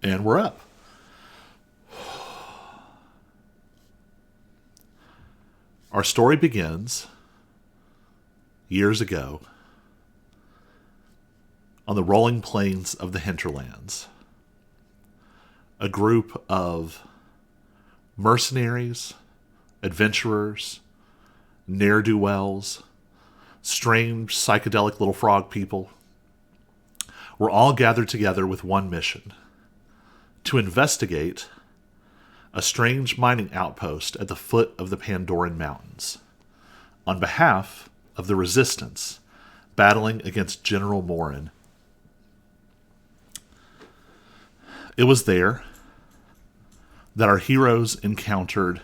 And we're up. Our story begins years ago on the rolling plains of the hinterlands. A group of mercenaries, adventurers, ne'er-do-wells, strange psychedelic little frog people were all gathered together with one mission: to investigate a strange mining outpost at the foot of the Pandoran Mountains on behalf of the resistance battling against General Morin. It was there that our heroes encountered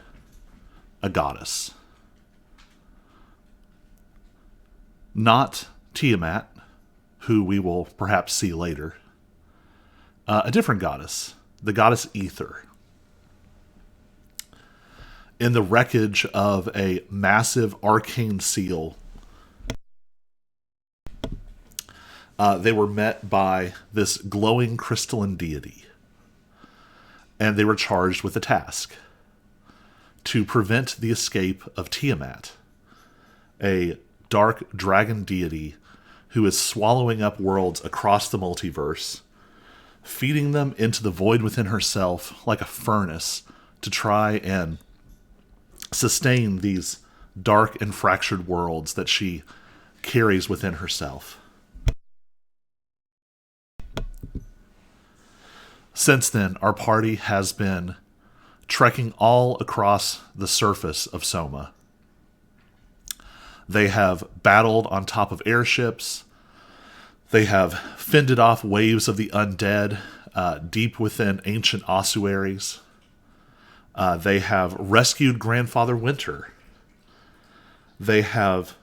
a goddess. Not Tiamat, who we will perhaps see later. A different goddess, the goddess Ether. In the wreckage of a massive arcane seal, they were met by this glowing crystalline deity. And they were charged with a task: to prevent the escape of Tiamat, a dark dragon deity who is swallowing up worlds across the multiverse, feeding them into the void within herself like a furnace to try and sustain these dark and fractured worlds that she carries within herself. Since then, our party has been trekking all across the surface of Soma. They have battled on top of airships. They have fended off waves of the undead deep within ancient ossuaries. They have rescued Grandfather Winter. They have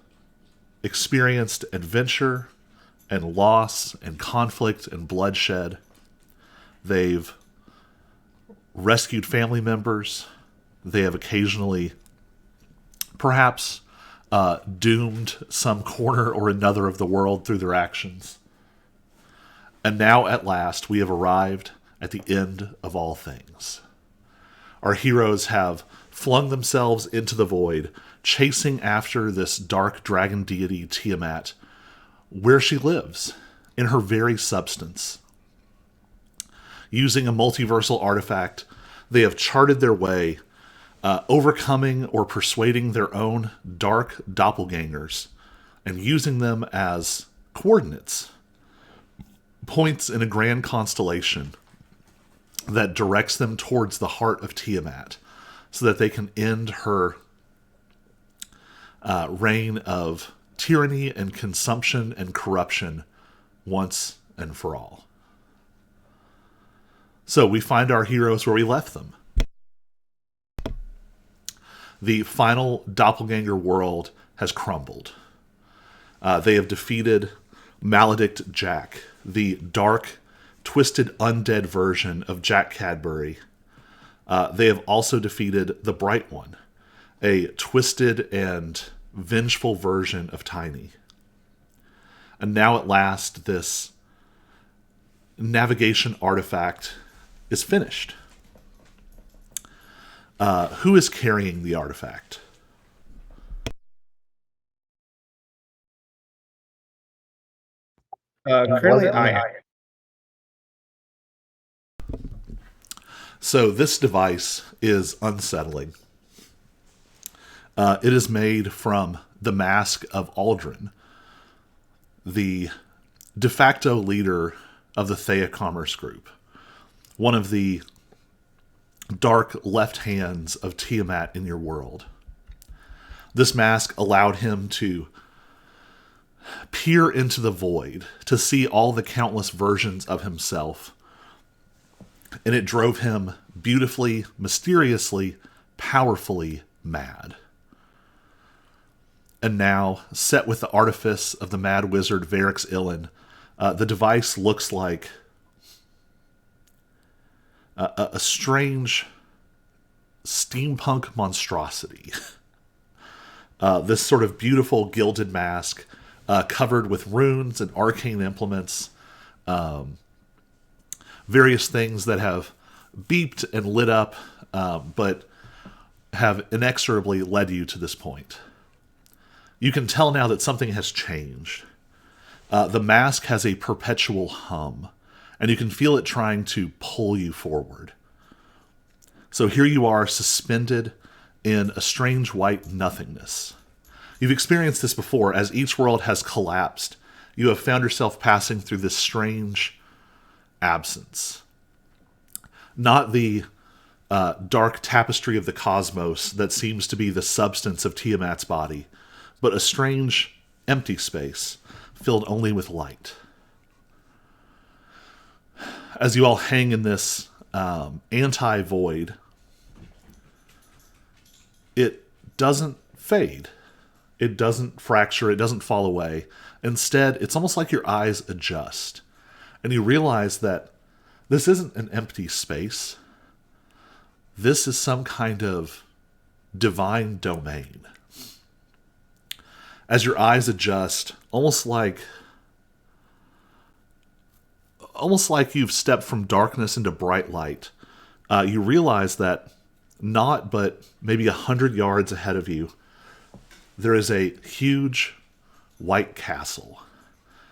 experienced adventure and loss and conflict and bloodshed. They've rescued family members. They have occasionally, perhaps, doomed some corner or another of the world through their actions. And now, at last, we have arrived at the end of all things. Our heroes have flung themselves into the void, chasing after this dark dragon deity Tiamat, where she lives, in her very substance. Using a multiversal artifact, they have charted their way, overcoming or persuading their own dark doppelgangers, and using them as coordinates, points in a grand constellation that directs them towards the heart of Tiamat, so that they can end her reign of tyranny and consumption and corruption once and for all. So we find our heroes where we left them. The final doppelganger world has crumbled. They have defeated Maledict Jack, the dark, twisted, undead version of Jack Cadbury. They have also defeated the Bright One, a twisted and vengeful version of Tiny. And now at last, this navigation artifact is finished. Who is carrying the artifact? Currently, I am. So this device is unsettling. It is made from the mask of Aldrin, the de facto leader of the Thea Commerce Group, one of the dark left hands of Tiamat in your world. This mask allowed him to peer into the void, to see all the countless versions of himself, and it drove him beautifully, mysteriously, powerfully mad. And now, set with the artifice of the mad wizard Varix Illen, the device looks like a strange steampunk monstrosity. This sort of beautiful gilded mask, covered with runes and arcane implements, various things that have beeped and lit up, but have inexorably led you to this point. You can tell now that something has changed. The mask has a perpetual hum, and you can feel it trying to pull you forward. So here you are, suspended in a strange white nothingness. You've experienced this before. As each world has collapsed, you have found yourself passing through this strange absence. Not the dark tapestry of the cosmos that seems to be the substance of Tiamat's body, but a strange, empty space filled only with light. As you all hang in this anti-void, it doesn't fade. It doesn't fracture. It doesn't fall away. Instead, it's almost like your eyes adjust. And you realize that this isn't an empty space. This is some kind of divine domain. As your eyes adjust, almost like you've stepped from darkness into bright light, you realize that not but maybe 100 yards ahead of you, there is a huge white castle.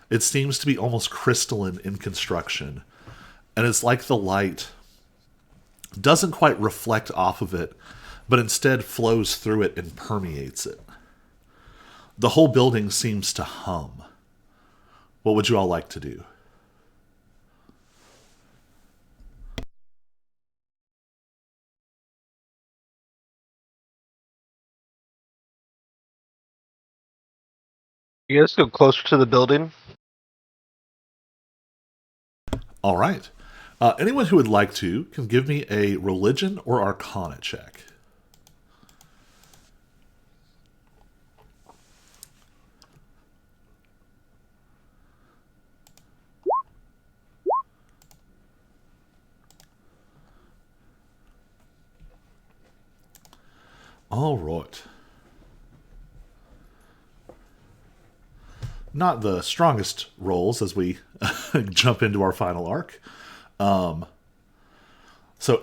It seems to be almost crystalline in construction, and it's like the light doesn't quite reflect off of it, but instead flows through it and permeates it. The whole building seems to hum. What would you all like to do? You guys go closer to the building. All right. Anyone who would like to can give me a religion or arcana check. All right. Not the strongest rolls as we jump into our final arc. So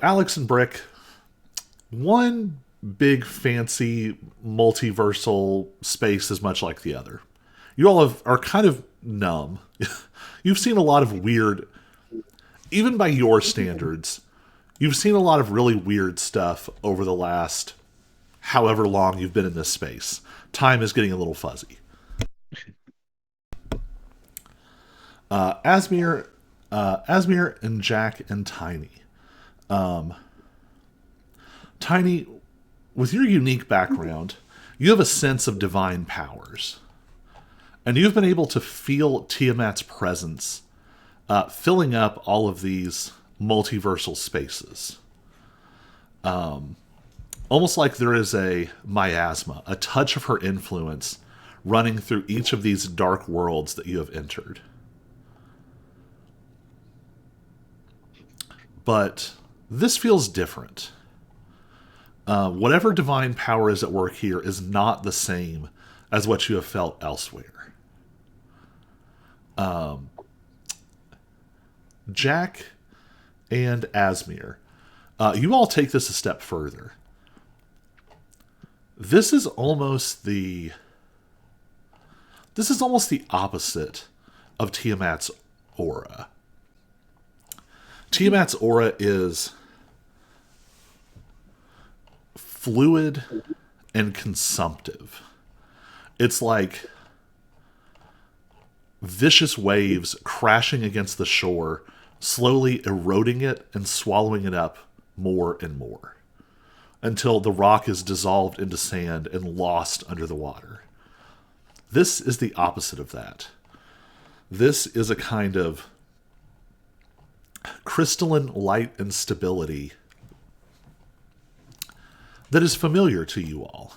Alex and Brick, one big fancy multiversal space is much like the other. You all are kind of numb. You've seen a lot of weird, even by your standards, you've seen a lot of really weird stuff over the last however long you've been in this space. Time is getting a little fuzzy. Asmir and Jack and Tiny. Tiny, with your unique background, you have a sense of divine powers. And you've been able to feel Tiamat's presence filling up all of these multiversal spaces. Almost like there is a miasma, a touch of her influence running through each of these dark worlds that you have entered. But this feels different. Whatever divine power is at work here is not the same as what you have felt elsewhere. Jack and Asmir, you all take this a step further. This is almost the opposite of Tiamat's aura. Tiamat's aura is fluid and consumptive. It's like vicious waves crashing against the shore, slowly eroding it and swallowing it up more and more, until the rock is dissolved into sand and lost under the water. This is the opposite of that. This is a kind of crystalline light and stability that is familiar to you all.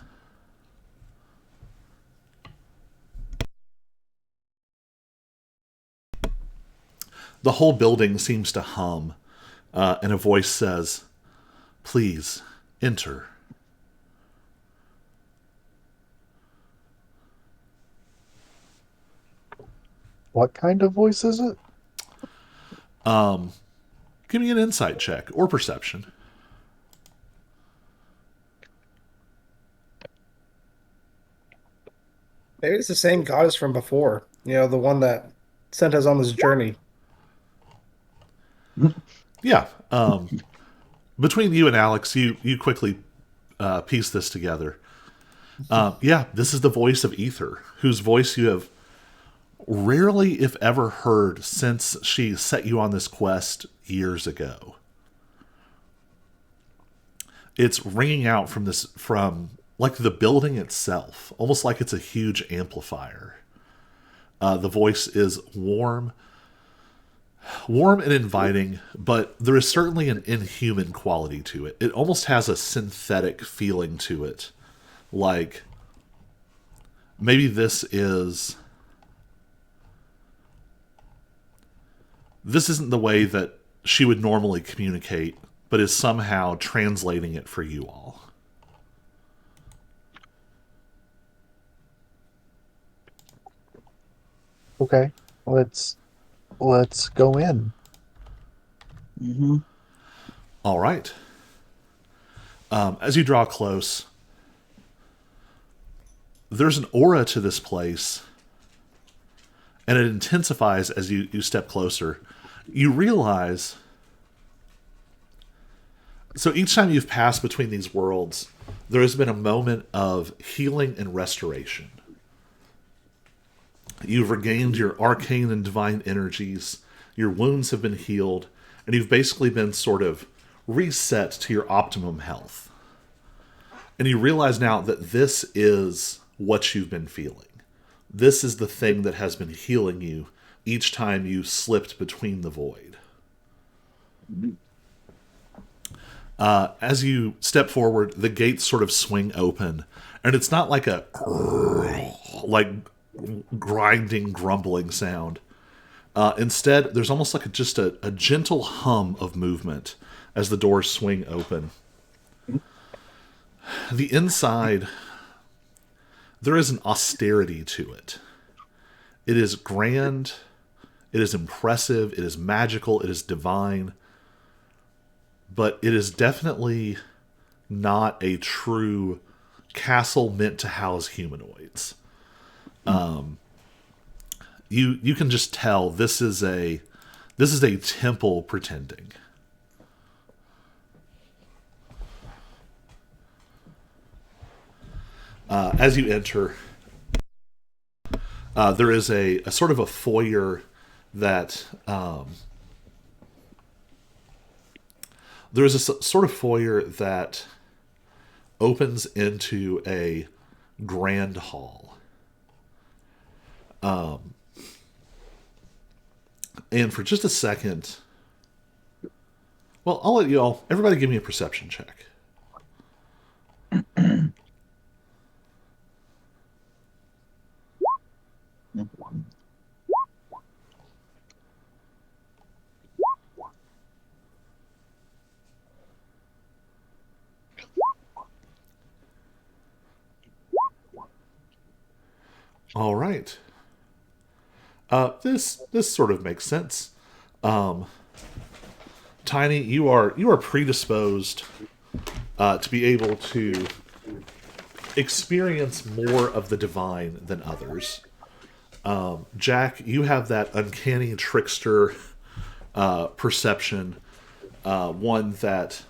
The whole building seems to hum, and a voice says, "Please, enter." What kind of voice is it? Give me an insight check or perception. Maybe it's the same goddess from before. The one that sent us on this journey. Yeah. Between you and Alex, you quickly piece this together. Yeah, this is the voice of Ether, whose voice you have rarely, if ever, heard since she set you on this quest years ago. It's ringing out from like the building itself, almost like it's a huge amplifier. The voice is warm and inviting, but there is certainly an inhuman quality to it. It almost has a synthetic feeling to it. Like, maybe this isn't the way that she would normally communicate, but is somehow translating it for you all. Okay, let's go in. All right. As you draw close, there's an aura to this place, and it intensifies as you step closer. You realize... So each time you've passed between these worlds, there has been a moment of healing and restoration. You've regained your arcane and divine energies, your wounds have been healed, and you've basically been sort of reset to your optimum health. And you realize now that this is what you've been feeling. This is the thing that has been healing you each time you slipped between the void. As you step forward, the gates sort of swing open, and it's not like a like grinding, grumbling sound. Instead, there's almost like just a gentle hum of movement as the doors swing open. The inside, there is an austerity to it. It is grand, it is impressive, it is magical, it is divine, but it is definitely not a true castle meant to house humanoids. You can just tell this is a temple pretending. As you enter, there is a sort of a foyer that opens into a grand hall. And for just a second, well, I'll let everybody give me a perception check. All right. This sort of makes sense. Tiny, you are predisposed to be able to experience more of the divine than others. Jack, you have that uncanny trickster perception, one that,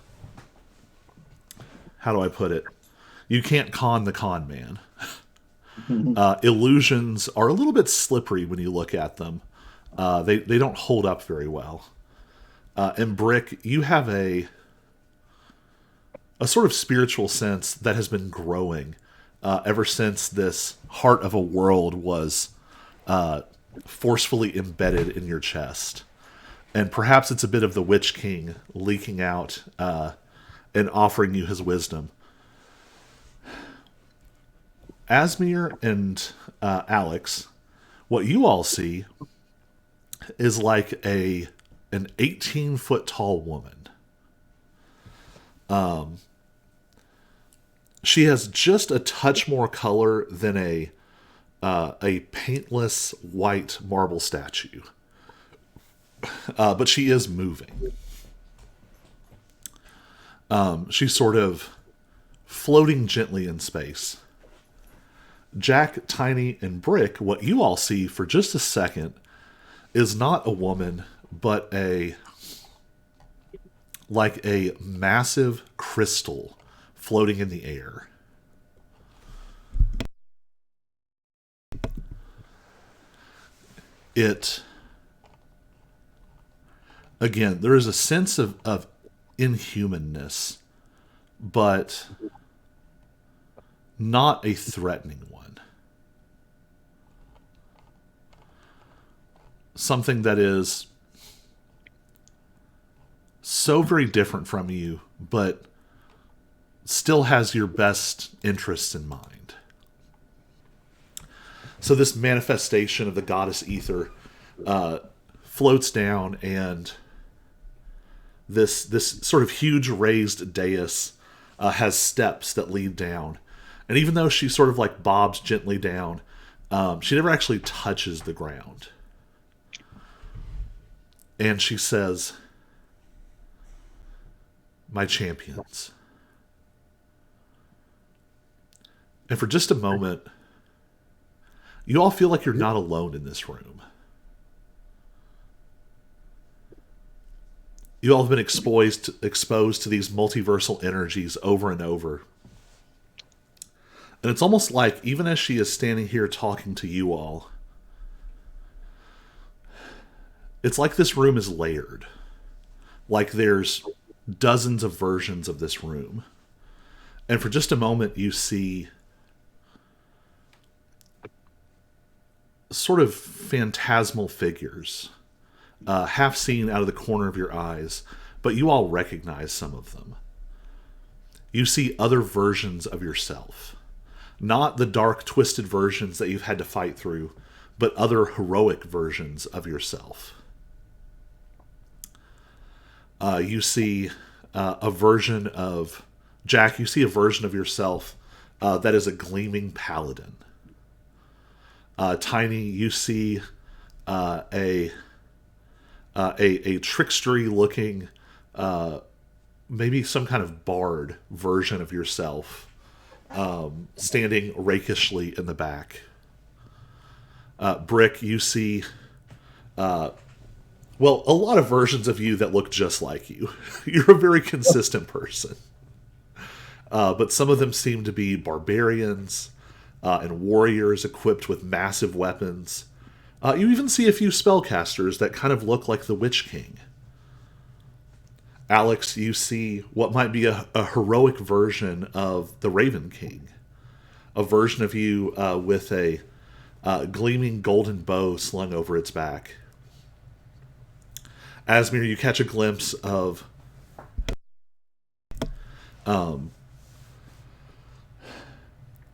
how do I put it? You can't con the con man. Illusions are a little bit slippery when you look at them. They don't hold up very well. And Brick, you have a sort of spiritual sense that has been growing ever since this heart of a world was forcefully embedded in your chest. And perhaps it's a bit of the Witch King leaking out and offering you his wisdom. Asmir and Alex, what you all see is like an 18-foot tall woman. She has just a touch more color than a paintless white marble statue, but she is moving. She's sort of floating gently in space. Jack, Tiny, and Brick, what you all see for just a second is not a woman, but a massive crystal floating in the air. Again, there is a sense of inhumanness, but not a threatening one. Something that is so very different from you, but still has your best interests in mind. So this manifestation of the goddess Ether floats down, and this sort of huge raised dais has steps that lead down. And even though she sort of like bobs gently down, she never actually touches the ground. And she says, "My champions." And for just a moment, you all feel like you're not alone in this room. You all have been exposed to these multiversal energies over and over. And it's almost like, even as she is standing here talking to you all, it's like this room is layered. Like there's dozens of versions of this room. And for just a moment, you see sort of phantasmal figures, half seen out of the corner of your eyes, but you all recognize some of them. You see other versions of yourself. Not the dark, twisted versions that you've had to fight through, but other heroic versions of yourself. You see a version of... Jack, you see a version of yourself that is a gleaming paladin. Tiny, you see a trickstery-looking, maybe some kind of bard version of yourself, standing rakishly in the back. Brick, you see, a lot of versions of you that look just like you. You're a very consistent person. But some of them seem to be barbarians and warriors equipped with massive weapons. You even see a few spellcasters that kind of look like the Witch King. Alex, you see what might be a heroic version of the Raven King. A version of you with a gleaming golden bow slung over its back. Asmir, you catch a glimpse of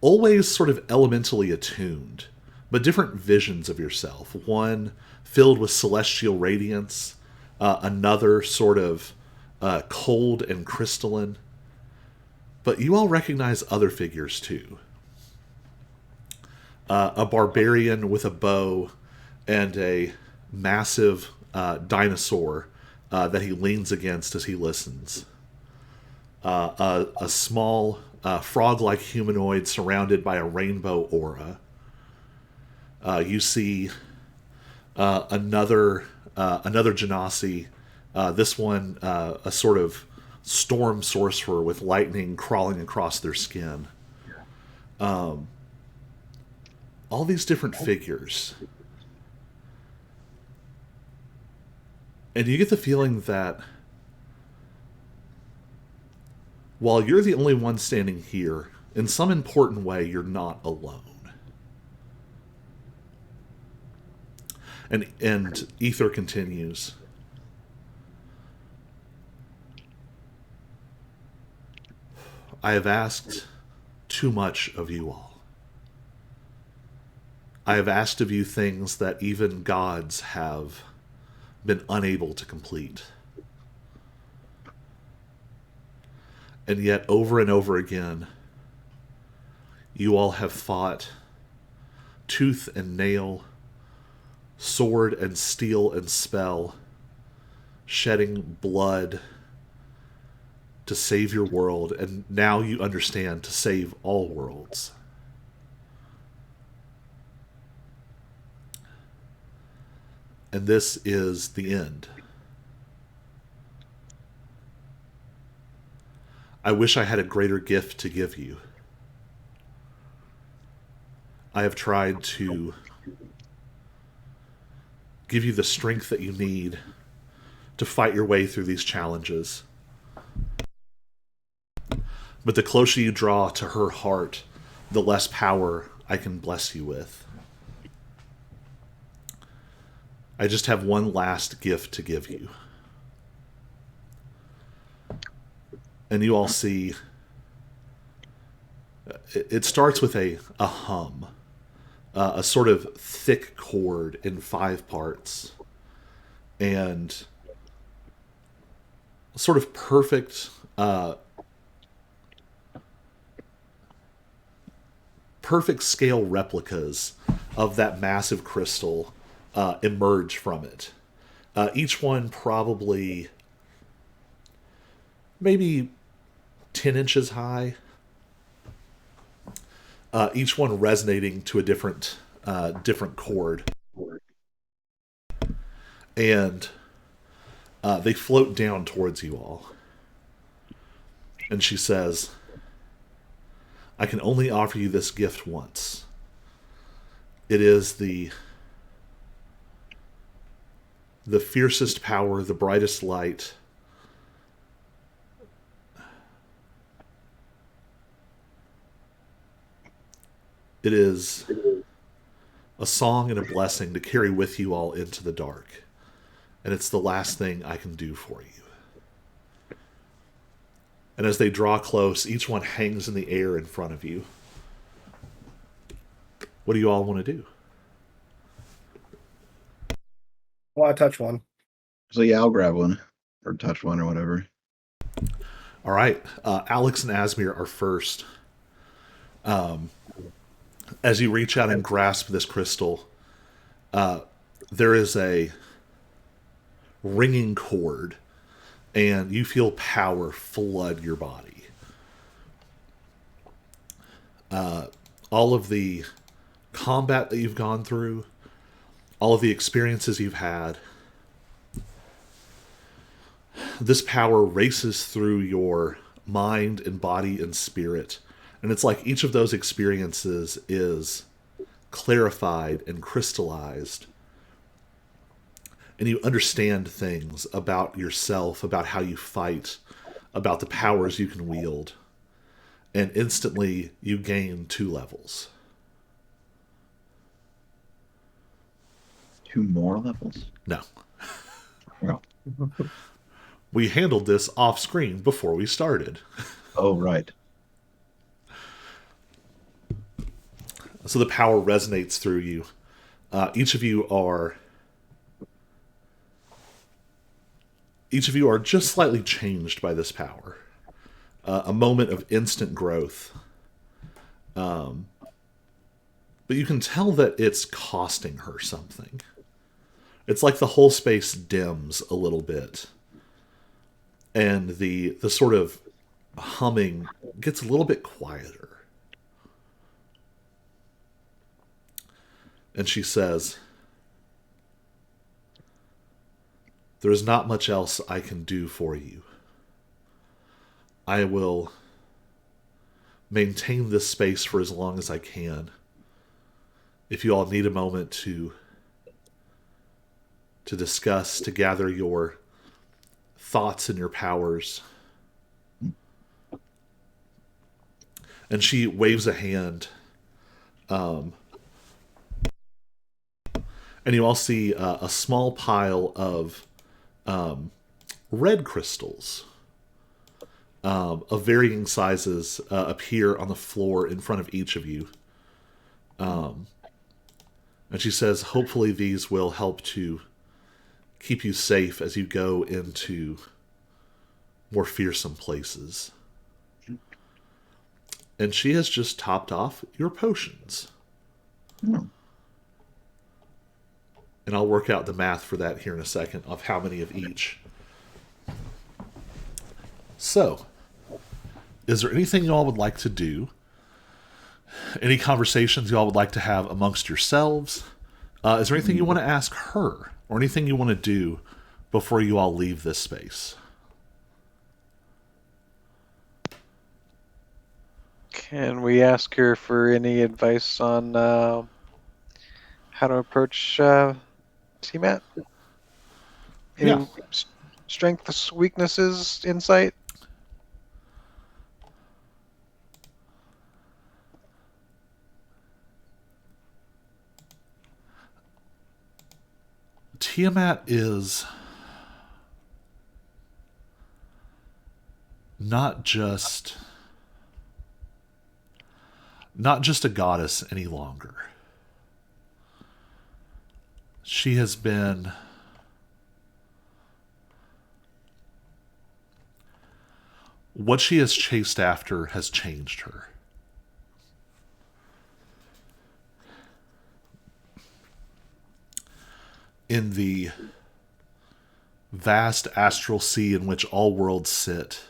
always sort of elementally attuned, but different visions of yourself. One filled with celestial radiance, another sort of cold and crystalline. But you all recognize other figures too. A barbarian with a bow and a massive dinosaur that he leans against as he listens. A small frog-like humanoid surrounded by a rainbow aura. You see another genasi. This one, a sort of storm sorcerer with lightning crawling across their skin. All these different figures. And you get the feeling that while you're the only one standing here, in some important way, you're not alone. And Ether continues. I have asked too much of you all. I have asked of you things that even gods have been unable to complete. And yet, over and over again, you all have fought tooth and nail, sword and steel and spell, shedding blood, to save your world, and now you understand to save all worlds. And this is the end. I wish I had a greater gift to give you. I have tried to give you the strength that you need to fight your way through these challenges. But the closer you draw to her heart, the less power I can bless you with. I just have one last gift to give you. And you all see, it starts with a hum, a sort of thick chord in 5 parts, and sort of perfect, perfect scale replicas of that massive crystal emerge from it. Each one probably maybe 10 inches high. Each one resonating to a different chord. And they float down towards you all. And she says, I can only offer you this gift once. It is the fiercest power, the brightest light. It is a song and a blessing to carry with you all into the dark. And it's the last thing I can do for you. And as they draw close, each one hangs in the air in front of you. What do you all want to do? Well, I touch one. So yeah, I'll grab one or touch one or whatever. All right. Alex and Asmir are first. As you reach out and grasp this crystal, there is a ringing chord, and you feel power flood your body. All of the combat that you've gone through, all of the experiences you've had, this power races through your mind and body and spirit. And it's like each of those experiences is clarified and crystallized. And you understand things about yourself, about how you fight, about the powers you can wield. And instantly you gain 2 levels. 2 more levels? No. Well, We handled this off screen before we started. oh, right. So the power resonates through you. Each of you are just slightly changed by this power. A moment of instant growth. But you can tell that it's costing her something. It's like the whole space dims a little bit. And the sort of humming gets a little bit quieter. And she says, there is not much else I can do for you. I will maintain this space for as long as I can. If you all need a moment to discuss, to gather your thoughts and your powers. And she waves a hand. And you all see a small pile of red crystals of varying sizes appear on the floor in front of each of you. And she says, hopefully these will help to keep you safe as you go into more fearsome places. And she has just topped off your potions. Oh. And I'll work out the math for that here in a second of how many of each. So, is there anything y'all would like to do? Any conversations y'all would like to have amongst yourselves? Is there anything you want to ask her? Or anything you want to do before you all leave this space? Can we ask her for any advice on how to approach T-Mat? Any Yeah. strengths, weaknesses, insight? Tiamat is not just a goddess any longer. She has been what she has chased after has changed her. In the vast astral sea in which all worlds sit,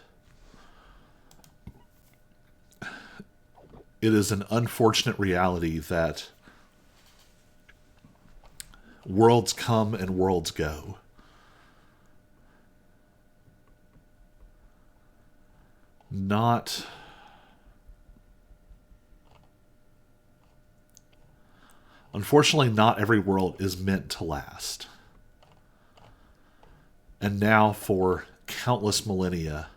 it is an unfortunate reality that worlds come and worlds go. Unfortunately, not every world is meant to last. And now, for countless millennia,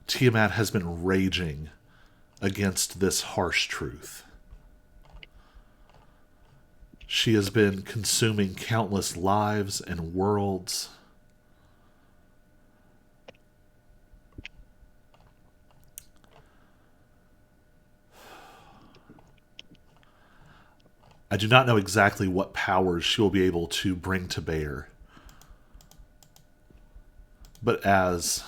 Tiamat has been raging against this harsh truth. She has been consuming countless lives and worlds. I do not know exactly what powers she will be able to bring to bear. But as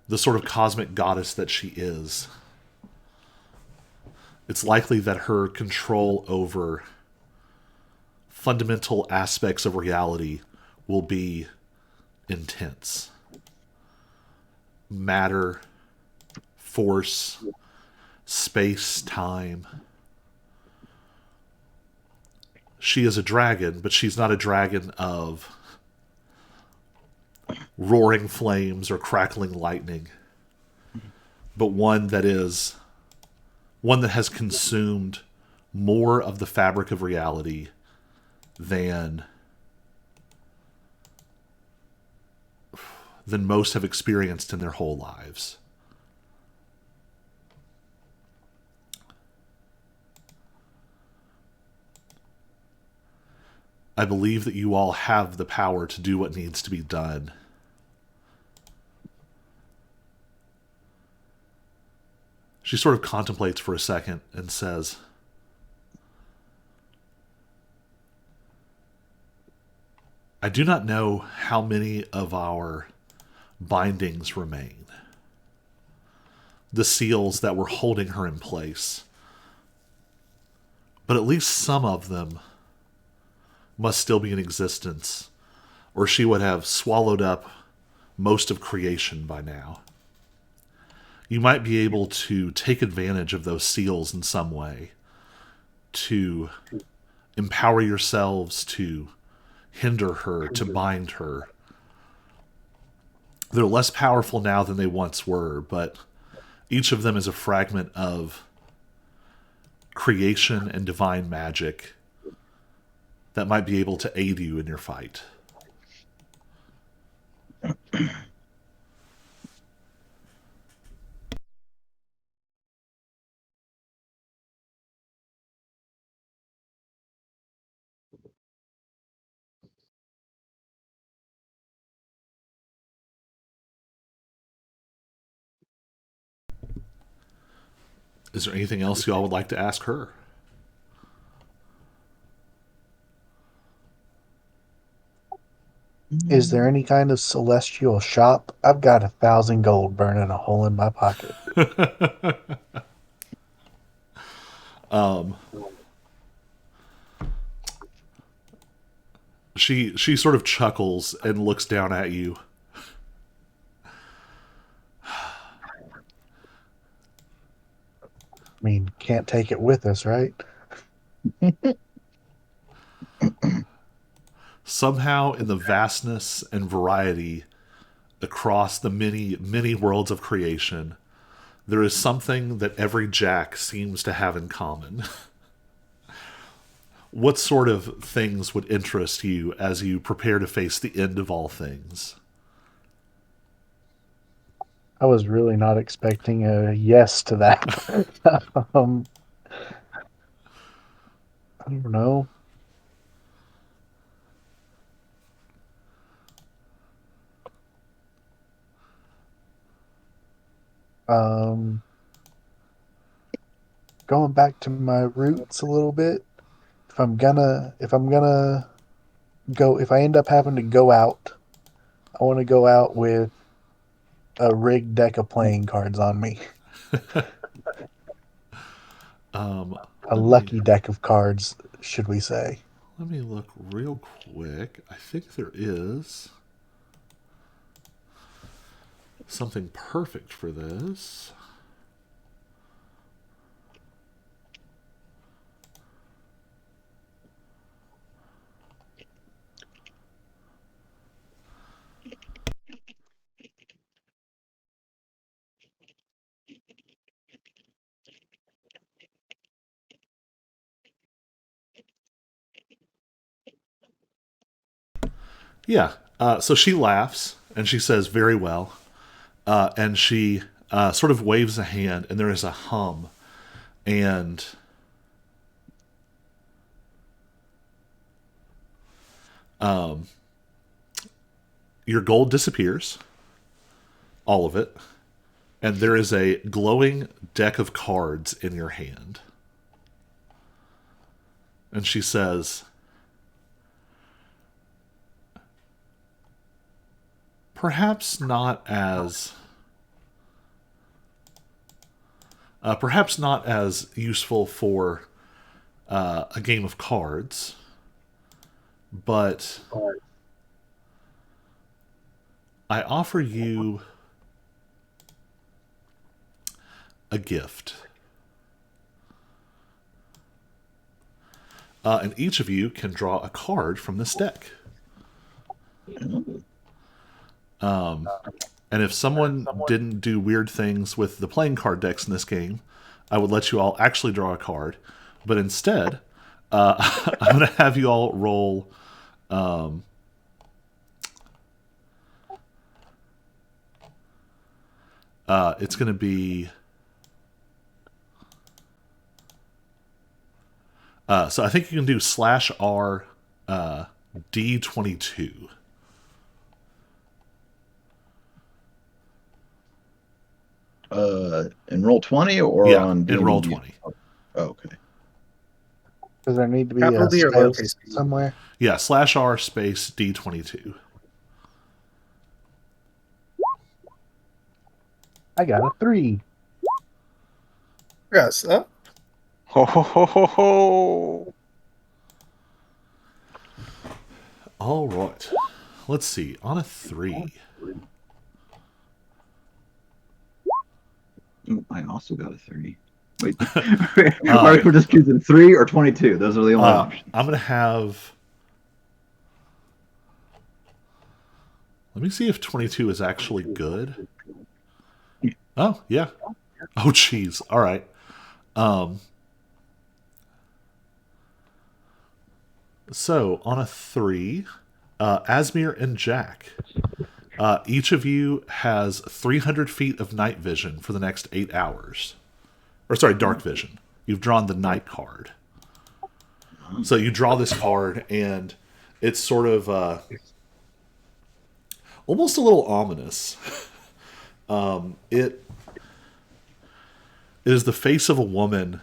the sort of cosmic goddess that she is, it's likely that her control over fundamental aspects of reality will be intense. Matter, force, space, time. She is a dragon, but she's not a dragon of roaring flames or crackling lightning, but one that has consumed more of the fabric of reality than most have experienced in their whole lives. I believe that you all have the power to do what needs to be done. She sort of contemplates for a second and says, I do not know how many of our bindings remain. The seals that were holding her in place. But at least some of them must still be in existence, or she would have swallowed up most of creation by now. You might be able to take advantage of those seals in some way, to empower yourselves, to hinder her, to bind her. They're less powerful now than they once were, but each of them is a fragment of creation and divine magic that might be able to aid you in your fight. Is there anything else y'all would like to ask her? Is there any kind of celestial shop? I've got 1,000 gold burning a hole in my pocket. She sort of chuckles and looks down at you. mean, can't take it with us, right? Somehow, in the vastness and variety across the many, many worlds of creation, there is something that every Jack seems to have in common. What sort of things would interest you as you prepare to face the end of all things? I was really not expecting a yes to that. um, I don't know. Um, Going back to my roots a little bit. If I'm gonna go, if I end up having to go out, I want to go out with a rigged deck of playing cards on me. Um, A let me lucky deck of cards, should we say? let me look real quick. I think there is something perfect for this. Yeah. So she laughs and she says, "Very well." And she sort of waves a hand, and there is a hum, and your gold disappears, all of it, and there is a glowing deck of cards in your hand. And she says, perhaps not as useful for a game of cards, but I offer you a gift. And each of you can draw a card from this deck. And if someone didn't do weird things with the playing card decks in this game, I would let you all actually draw a card. But instead, I'm going to have you all roll. It's going to be. So I think you can do /R D22. In roll 20 or Yeah, on in roll D&D? 20. Oh, okay. Does there need to be Capital a D or lowercase space d? somewhere? Yeah, /R space D22. I got a 3. Yes. Ho ho ho ho ho! All right. Let's see. On a 3. Ooh, I also got a 3. Wait, we're just choosing 3 or 22. Those are the only options. I'm going to have. Let me see if 22 is actually good. Oh, yeah. Oh, jeez. All right. So, on a 3, Asmir and Jack, each of you has 300 feet of night vision for the next 8 hours. Or, sorry, dark vision. You've drawn the night card. So, you draw this card, and it's sort of almost a little ominous. It is the face of a woman,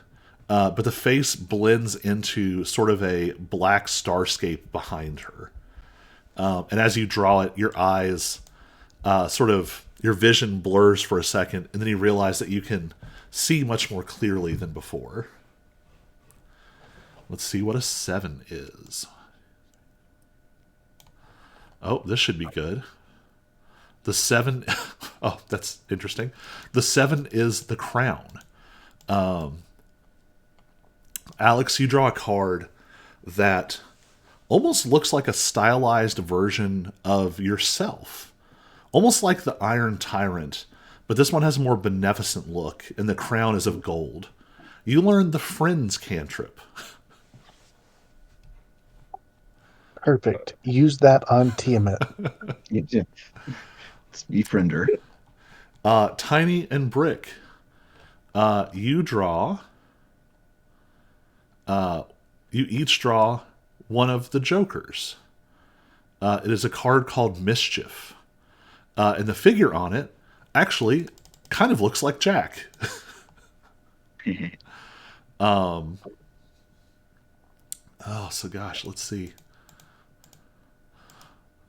but the face blends into sort of a black starscape behind her. And as you draw it, your eyes your vision blurs for a second, and then you realize that you can see much more clearly than before. Let's see what a 7 is. Oh, this should be good. The 7, oh, that's interesting. The 7 is the crown. Alex, you draw a card that almost looks like a stylized version of yourself. Almost like the Iron Tyrant, but this one has a more beneficent look, and the crown is of gold. You learn the Friends cantrip. Perfect. Use that on Tiamat. Yeah. Let's befriend her. Tiny and Brick, you draw. You each draw one of the Jokers. It is a card called Mischief. And the figure on it actually kind of looks like Jack. Oh, so gosh, let's see.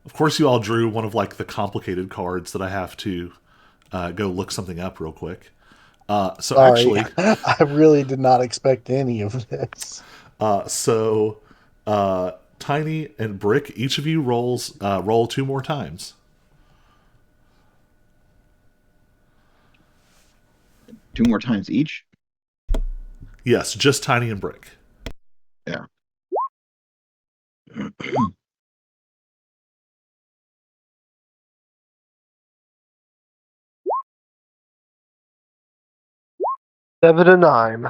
Of course, you all drew one of like the complicated cards that I have to go look something up real quick. So Sorry, actually, I really did not expect any of this. Tiny and Brick, each of you roll 2 more times. Two more times each? Yes, just Tiny and Brick. Yeah. Seven to nine.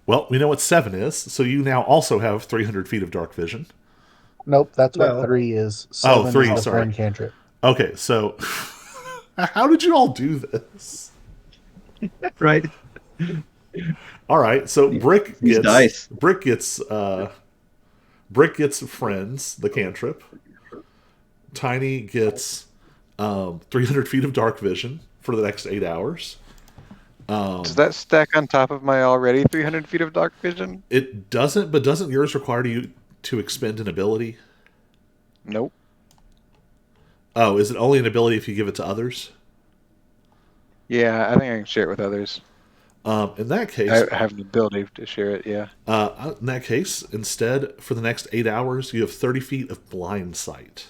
Well, we know what 7 is, so you now also have 300 feet of dark vision. Nope, that's what No. 3 is. 7 3, is the sorry. friend cantrip. Okay, so how did you all do this? Right. All right, so Brick These gets dice. Brick gets Friends, the cantrip. Tiny gets 300 feet of dark vision for the next 8 hours. Does that stack on top of my already 300 feet of dark vision? It doesn't, but doesn't yours require you to expend an ability? Nope. Oh, is it only an ability if you give it to others? Yeah, I think I can share it with others. In that case, I have the ability to share it, yeah. in that case, instead, for the next 8 hours, you have 30 feet of blind sight.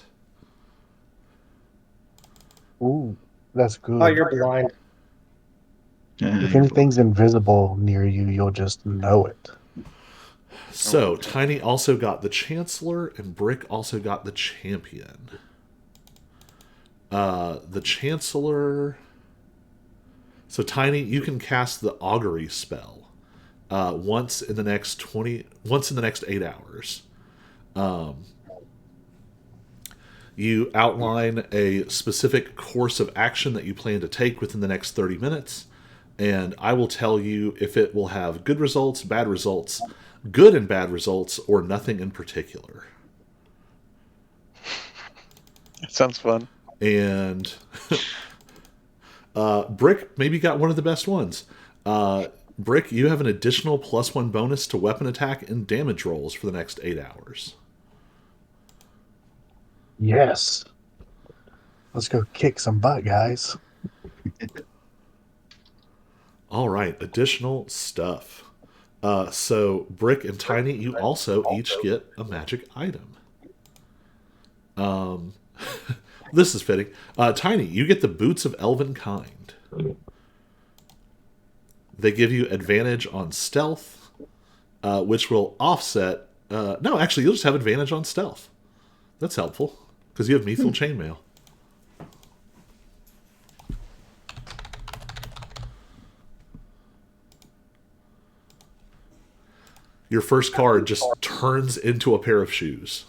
Ooh, that's good. Oh, you're blind. If anything's invisible near you, you'll just know it. So, Tiny also got the Chancellor, and Brick also got the Champion. The Chancellor... So, Tiny, you can cast the Augury spell once in the next 8 hours. You outline a specific course of action that you plan to take within the next 30 minutes, and I will tell you if it will have good results, bad results, good and bad results, or nothing in particular. That sounds fun. And Brick maybe got one of the best ones. Brick, you have an additional +1 bonus to weapon attack and damage rolls for the next 8 hours. Yes. Let's go kick some butt, guys. All right, additional stuff. So, Brick and Tiny, you also each get a magic item. This is fitting. Tiny, you get the Boots of Elven Kind. They give you advantage on stealth, which will offset... no, actually, you'll just have advantage on stealth. That's helpful, because you have Mithril Chainmail. Your first card just turns into a pair of shoes.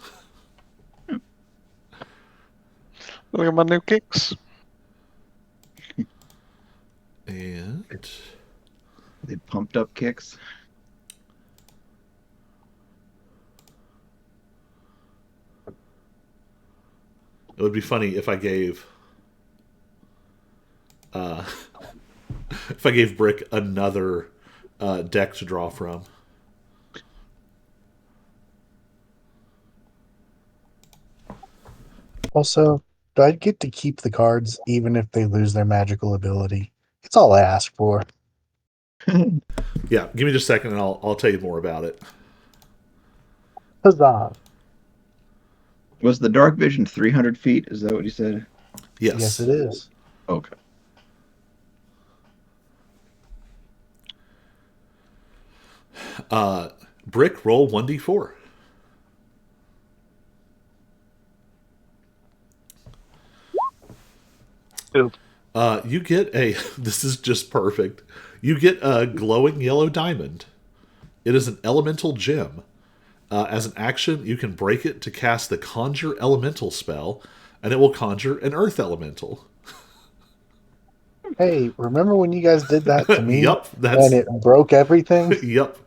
Look at my new kicks. And... They pumped up kicks. It would be funny if I gave... if I gave Brick another deck to draw from. Also, do I get to keep the cards even if they lose their magical ability? It's all I ask for. Yeah, give me just a second and I'll tell you more about it. Huzzah! Was the dark vision 300 feet? Is that what you said? Yes. Yes, it is. Okay. Brick, roll 1d4. Oop. You get a. This is just perfect. You get a glowing yellow diamond. It is an elemental gem. As an action, you can break it to cast the Conjure Elemental spell, and it will conjure an Earth Elemental. Hey, remember when you guys did that to me? Yup, that's. And it broke everything? Yep.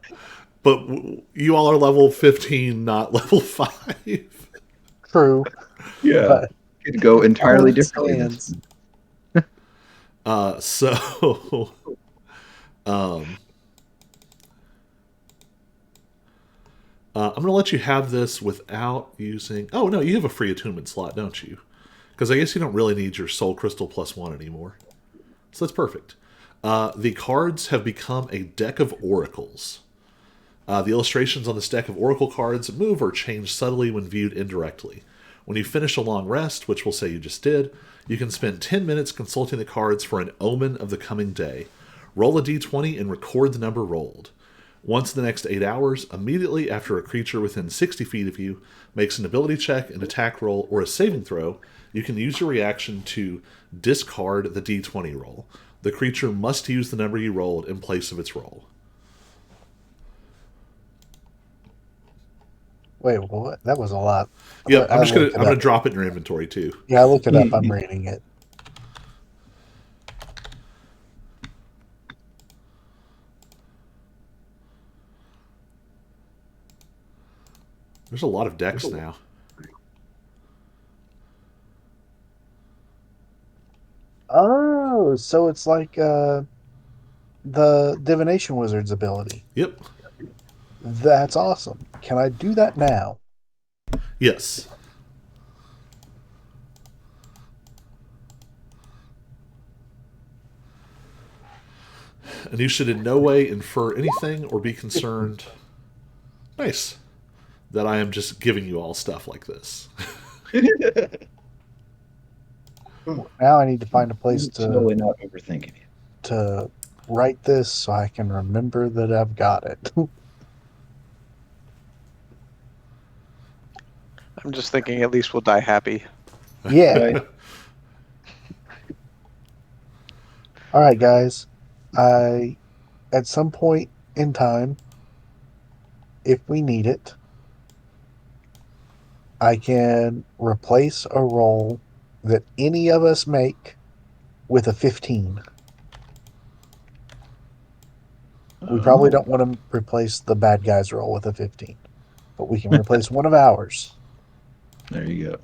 But you all are level 15, not level 5. True. Yeah. But Could go entirely It differently. stands. So, I'm going to let you have this without using. Oh, no, you have a free attunement slot, don't you? Because I guess you don't really need your Soul Crystal +1 anymore. So that's perfect. The cards have become a deck of oracles. The illustrations on this deck of oracle cards move or change subtly when viewed indirectly. When you finish a long rest, which we'll say you just did, you can spend 10 minutes consulting the cards for an omen of the coming day. Roll a d20 and record the number rolled. Once in the next 8 hours, immediately after a creature within 60 feet of you makes an ability check, an attack roll, or a saving throw, you can use your reaction to discard the d20 roll. The creature must use the number you rolled in place of its roll. Wait, what? That was a lot. Yep, I'm looked it gonna up. drop it in your inventory too. Yeah, I looked it up. I'm reading it. There's a lot of decks now. Oh, so it's like the Divination Wizard's ability. Yep. That's awesome. Can I do that now? Yes. And you should in no way infer anything or be concerned. Nice. That I am just giving you all stuff like this. Now I need to find a place Totally not overthinking it. to write this so I can remember that I've got it. I'm just thinking at least we'll die happy. Yeah. Right. All right, guys. At some point in time, if we need it, I can replace a roll that any of us make with a 15. We probably don't want to replace the bad guy's roll with a 15, but we can replace one of ours. There you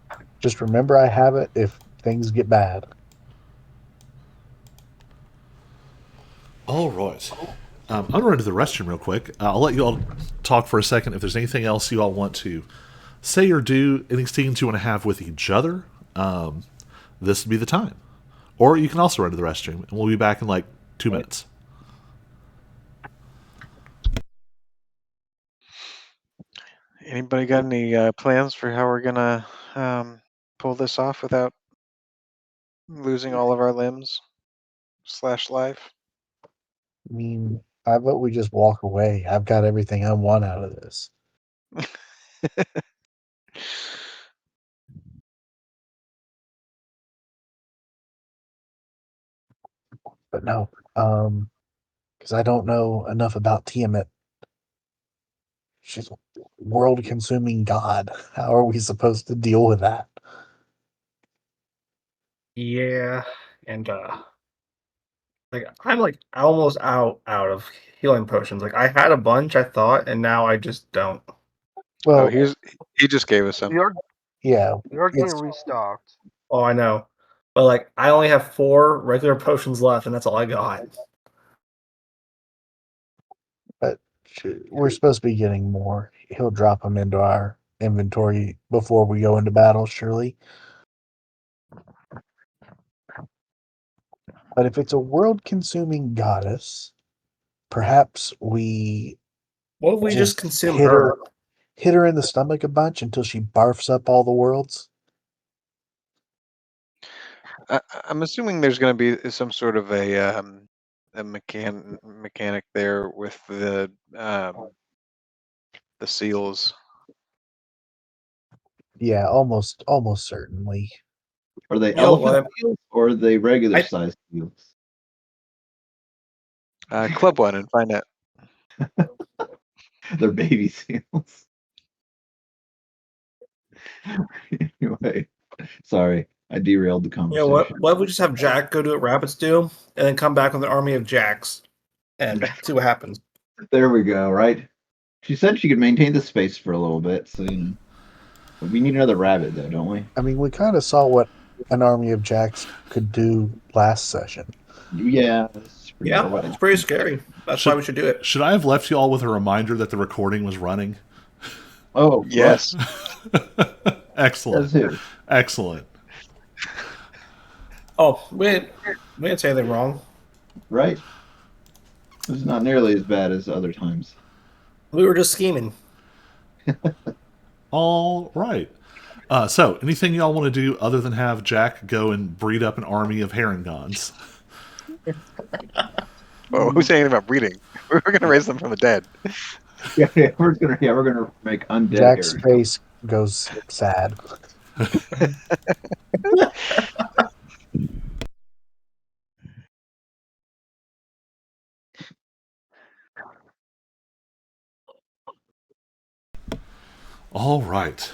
go. Just remember I have it if things get bad. All right. I'm going to run to the restroom real quick. I'll let you all talk for a second. If there's anything else you all want to say or do, any scenes you want to have with each other, this would be the time. Or you can also run to the restroom, and we'll be back in like 2 minutes. Anybody got any plans for how we're gonna pull this off without losing all of our limbs / life? I mean, I vote we just walk away. I've got everything I want out of this. But no, because I don't know enough about Tiamat. She's a world-consuming god. How are we supposed to deal with that? Yeah, and like I'm like almost out of healing potions. Like I had a bunch, I thought, and now I just don't. Well, Oh, he just gave us some. We are yeah, getting it's restocked. Oh, I know, but like I only have 4 regular potions left, and that's all I got. but we're supposed to be getting more. He'll drop them into our inventory before we go into battle, surely. But if it's a world-consuming goddess, perhaps we What if we just consume hit her? hit her in the stomach a bunch until she barfs up all the worlds. I'm assuming there's going to be some sort of a mechanic there with the seals. Yeah, almost certainly. Are they You know elephant what? seals or are they regular I- sized seals? Club one and find out. They're baby seals. Anyway, sorry, I derailed the You conversation. know what? What if we just have Jack go do what rabbits do, and then come back with an army of Jacks and see what happens? There we go. Right. She said she could maintain the space for a little bit, so you know. But we need another rabbit, though, don't we? I mean, we kind of saw what an army of jacks could do last session. Yeah. Yeah, it's pretty scary. That's why we should do it. Should I have left you all with a reminder that the recording was running? Oh, Yes. Excellent. Excellent. Oh, we didn't say anything wrong. Right. This is not nearly as bad as other times. We were just scheming. All right. So, anything y'all want to do other than have Jack go and breed up an army of herringons? Oh, who's saying anything about breeding? We're gonna raise them from the dead. Yeah, we're gonna make undead Jack's herring. face goes sad. All right.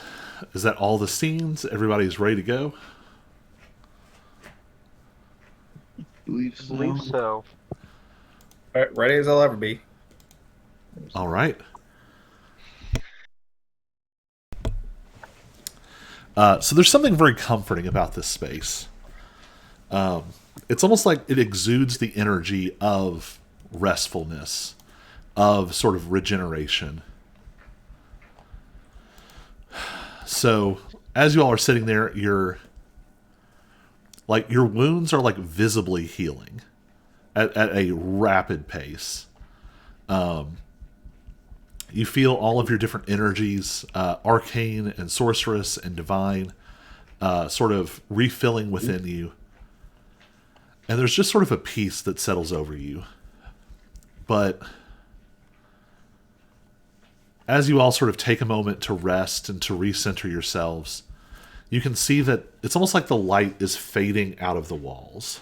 Is that all the scenes? Everybody's ready to go? Believe so. Believe so. Ready as I'll ever be. All right. So there's something very comforting about this space. It's almost like it exudes the energy of restfulness, of sort of regeneration. So as you all are sitting there, your wounds are like visibly healing at a rapid pace. You feel all of your different energies, arcane and sorceress and divine, sort of refilling within you. And there's just sort of a peace that settles over you. But as you all sort of take a moment to rest and to recenter yourselves, you can see that it's almost like the light is fading out of the walls.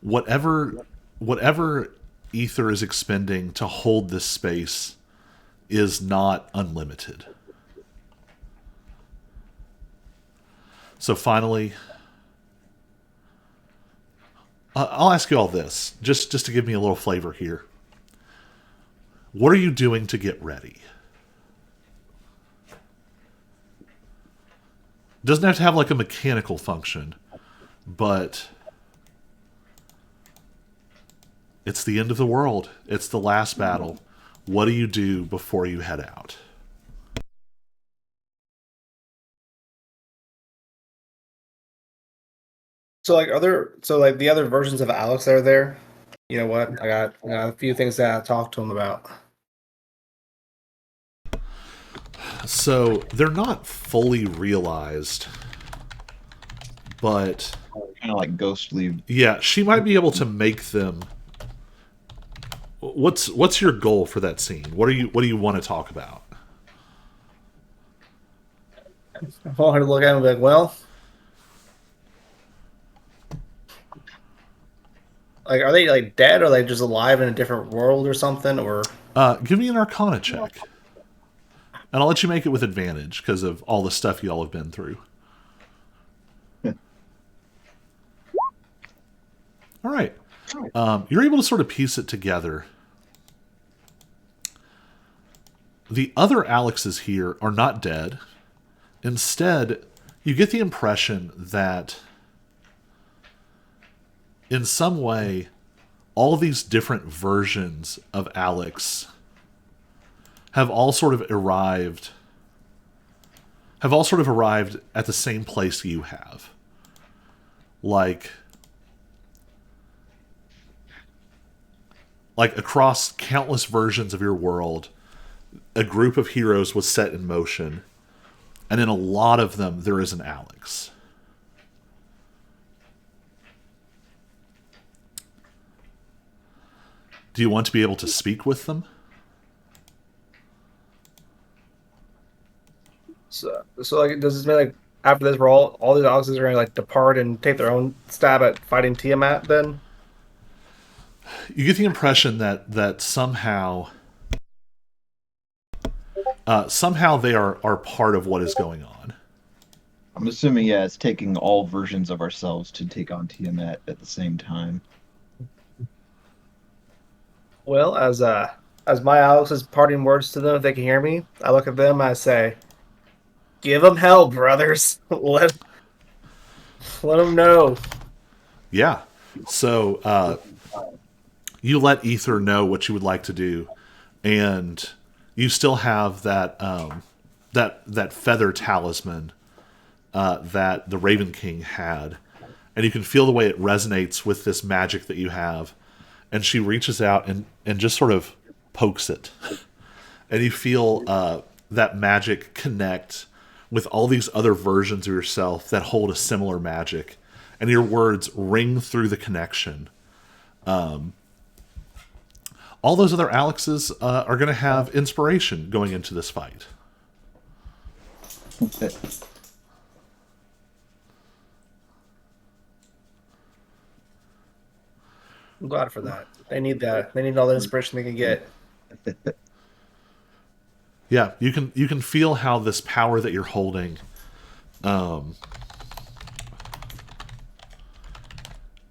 Whatever ether is expending to hold this space is not unlimited. So finally, I'll ask you all this, just to give me a little flavor here. What are you doing to get ready? Doesn't have to have like a mechanical function, but it's the end of the world. It's the last battle. What do you do before you head out? So the other versions of Alex that are there. You know what? I got a few things that I talked to him about. So they're not fully realized, but Kind of like ghostly. yeah, she might be able to make them. What's your goal for that scene? What do you want to talk about? I want her to look at him and be like, well, like, are they like dead or are they just alive in a different world or something? Or Give me an Arcana check, and I'll let you make it with advantage because of all the stuff you all have been through. All right, you're able to sort of piece it together. The other Alexes here are not dead. Instead, you get the impression that in some way, all these different versions of Alex have all sort of arrived at the same place you have. Like across countless versions of your world, a group of heroes was set in motion, and in a lot of them there is an Alex. Do you want to be able to speak with them? So like, does this mean like after this, we're all these Alexes are gonna like depart and take their own stab at fighting Tiamat? Then You get the impression that somehow they are part of what is going on. I'm assuming, yeah, it's taking all versions of ourselves to take on Tiamat at the same time. well, as my Alex's parting words to them, if they can hear me, I look at them, I say, "Give them hell, brothers. Let them know." Yeah. So you let Ether know what you would like to do, and you still have that feather talisman that the Raven King had, and you can feel the way it resonates with this magic that you have. And she reaches out and just sort of pokes it, and you feel that magic connect with all these other versions of yourself that hold a similar magic, and your words ring through the connection. All those other Alexes are going to have inspiration going into this fight. I'm glad for that. They need that. They need all the inspiration they can get. Yeah, you can feel how this power that you're holding,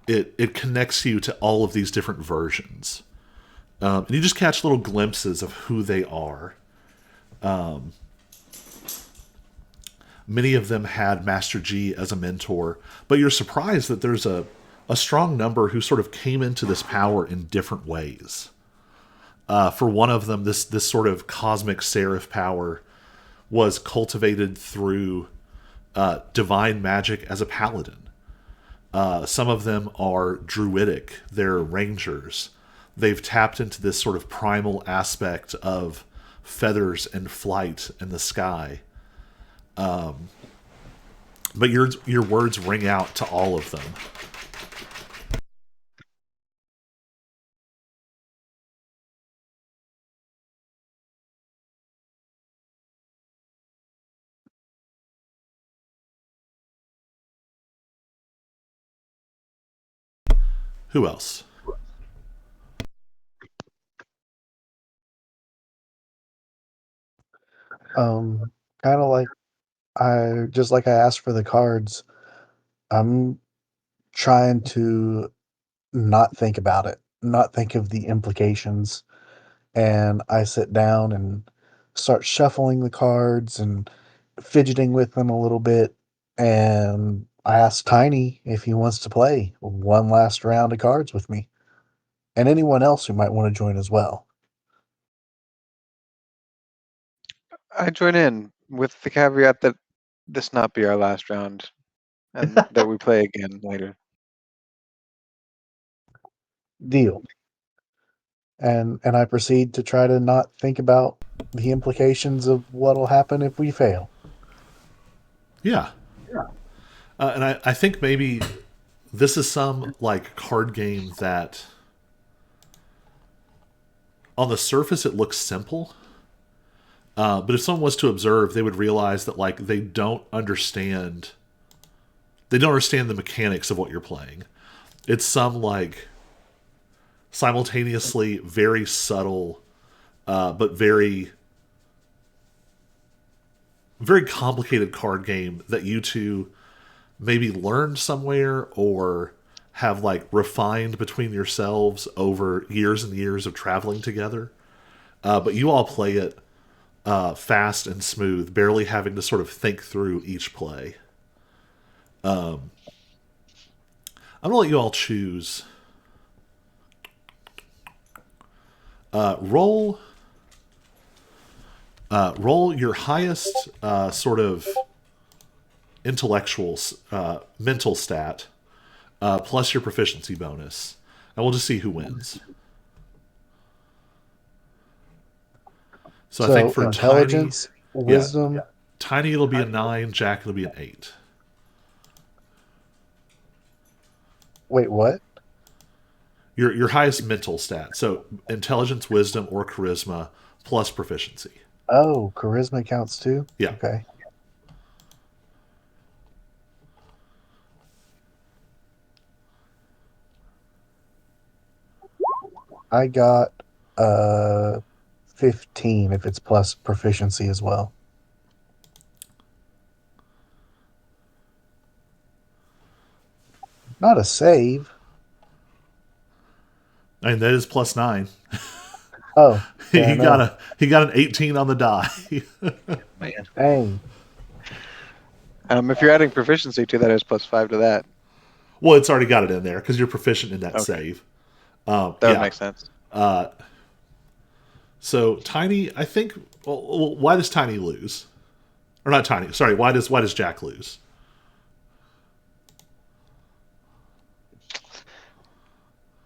it connects you to all of these different versions, and you just catch little glimpses of who they are. Many of them had Master G as a mentor, but you're surprised that there's a strong number who sort of came into this power in different ways. For one of them, this sort of cosmic seraph power was cultivated through divine magic as a paladin. Some of them are druidic. They're rangers. They've tapped into this sort of primal aspect of feathers and flight in the sky. But your words ring out to all of them. Who else? Kind of like I asked for the cards. I'm trying to not think about it, not think of the implications. And I sit down and start shuffling the cards and fidgeting with them a little bit. And I ask Tiny if he wants to play one last round of cards with me, and anyone else who might want to join as well. I join in with the caveat that this not be our last round and that we play again later. Deal. And I proceed to try to not think about the implications of what'll happen if we fail. Yeah. And I think maybe this is some like card game that on the surface it looks simple, but if someone was to observe, they would realize that like they don't understand the mechanics of what you're playing. It's some like simultaneously very subtle, but very complicated card game that you two maybe learned somewhere or have like refined between yourselves over years and years of traveling together. But you all play it fast and smooth, barely having to sort of think through each play. I'm gonna let you all choose. Roll your highest sort of intellectual, mental stat, plus your proficiency bonus, and we'll just see who wins. So I think for intelligence, wisdom. Tiny it'll be a 9, Jack it'll be an 8. Wait, what? Your highest mental stat. So intelligence, wisdom, or charisma plus proficiency. Oh, charisma counts too? Yeah. Okay. I got 15 if it's plus proficiency as well. Not a save. And that is plus 9. Oh, fair he got enough. he got an 18 on the die. Man. Dang. If you're adding proficiency to that, it's +5 to that. Well, it's already got it in there because you're proficient in that Okay. save. That yeah. would make sense. So Tiny, I think. Well, why does Tiny lose? Or not Tiny? Sorry. Why does Jack lose?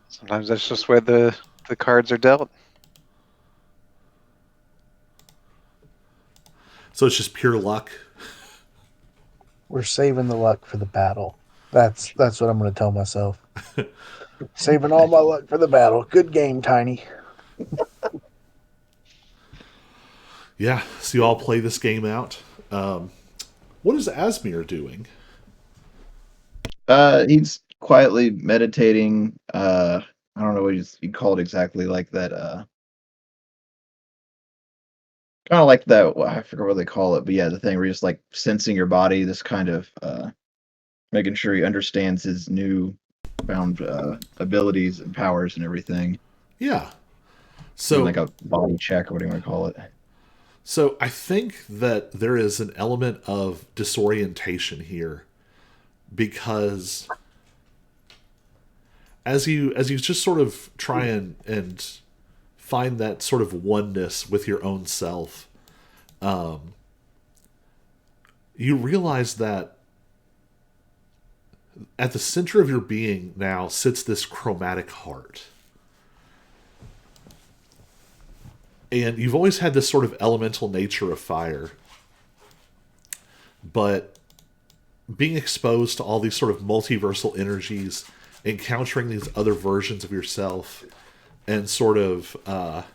Sometimes that's just where the cards are dealt. So it's just pure luck. We're saving the luck for the battle. That's what I'm going to tell myself. Saving all my luck for the battle. Good game, Tiny. Yeah. So you all play this game out. What is Asmir doing? He's quietly meditating. I don't know what you'd call it exactly, like that. Kind of like that. Well, I forget what they call it, but yeah, the thing where you're just like sensing your body. This kind of making sure he understands his new found abilities and powers and everything. Yeah. Doing So like a body check, or what do you want to call it? So I think that there is an element of disorientation here because as you just sort of try and find that sort of oneness with your own self, you realize that at the center of your being now sits this chromatic heart. And you've always had this sort of elemental nature of fire. But being exposed to all these sort of multiversal energies, encountering these other versions of yourself, and sort of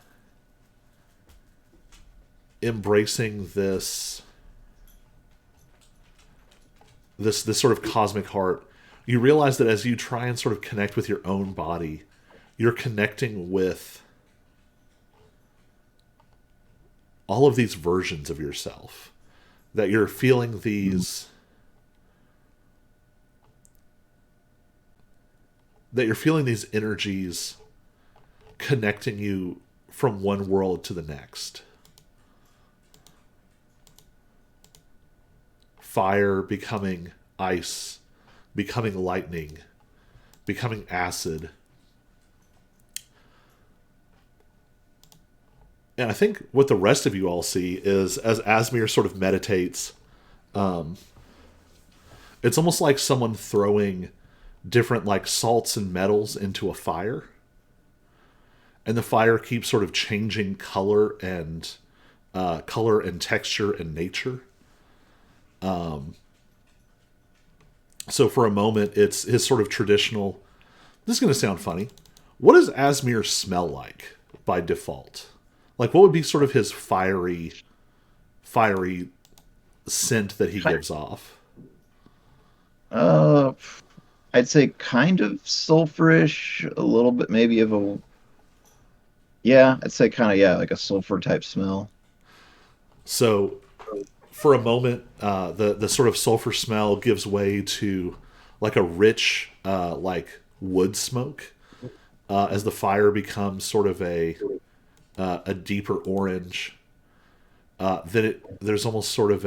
embracing this sort of cosmic heart, you realize that as you try and sort of connect with your own body, you're connecting with all of these versions of yourself, that you're feeling these energies connecting you from one world to the next. Fire becoming ice, becoming lightning, becoming acid. And I think what the rest of you all see is as Asmir sort of meditates, it's almost like someone throwing different like salts and metals into a fire. And the fire keeps sort of changing color and texture and nature. So for a moment, it's his sort of traditional. This is going to sound funny. What does Asmir smell like by default? Like, what would be sort of his fiery scent that he gives off? I'd say kind of sulfurish, a little bit maybe of a. Yeah, I'd say kind of, yeah, like a sulfur type smell. So for a moment, the sort of sulfur smell gives way to like a rich like wood smoke as the fire becomes sort of a deeper orange. Then there's almost sort of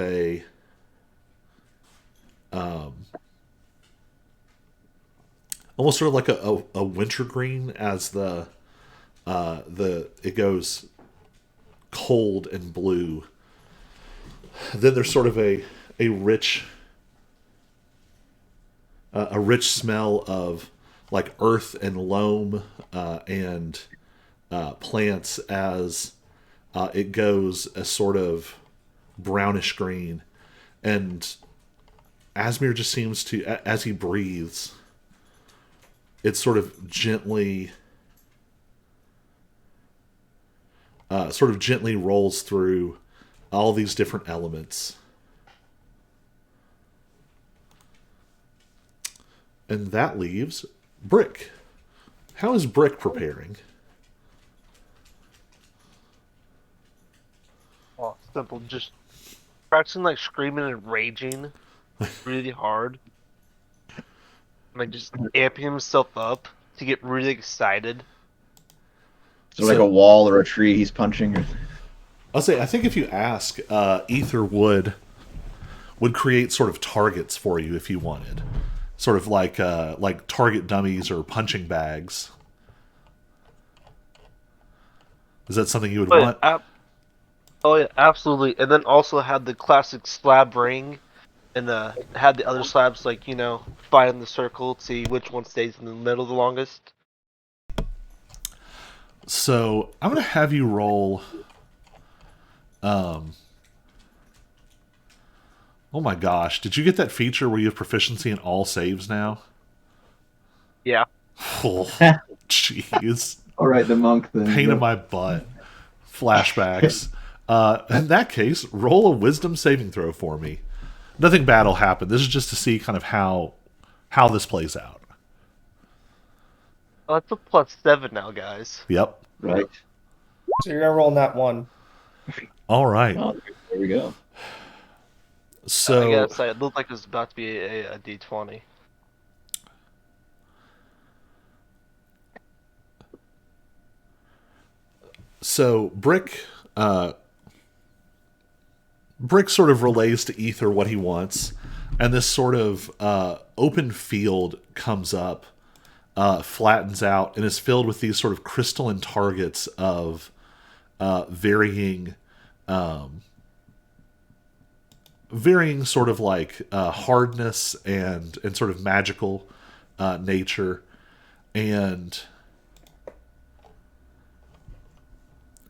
almost sort of like a wintergreen as the it goes cold and blue. Then there's sort of a rich smell of like earth and loam and plants as it goes a sort of brownish green. And Asmir just seems to, as he breathes, it sort of gently rolls through all these different elements. And that leaves Brick. How is Brick preparing? Oh, simple. Just practicing like screaming and raging really hard. Like just amping himself up to get really excited. So like a wall or a tree he's punching. I'll say, I think if you ask, Ether would create sort of targets for you if you wanted, sort of like target dummies or punching bags. Is that something you would want? Oh yeah, absolutely. And then also had the classic slab ring, and had the other slabs like fight in the circle to see which one stays in the middle the longest. So I'm gonna have you roll. Oh my gosh! Did you get that feature where you have proficiency in all saves now? Yeah. Oh, jeez. All right, the monk then. Pain in my butt. Flashbacks. In that case, roll a wisdom saving throw for me. Nothing bad will happen. This is just to see kind of how this plays out. Oh, it's a +7 now, guys. Yep. Right. So you're gonna roll that one. All right. Oh, there we go. So I gotta say, it looked like it was about to be a D20. So Brick sort of relays to Ether what he wants, and this sort of open field comes up, flattens out, and is filled with these sort of crystalline targets of varying sort of like hardness and sort of magical nature. And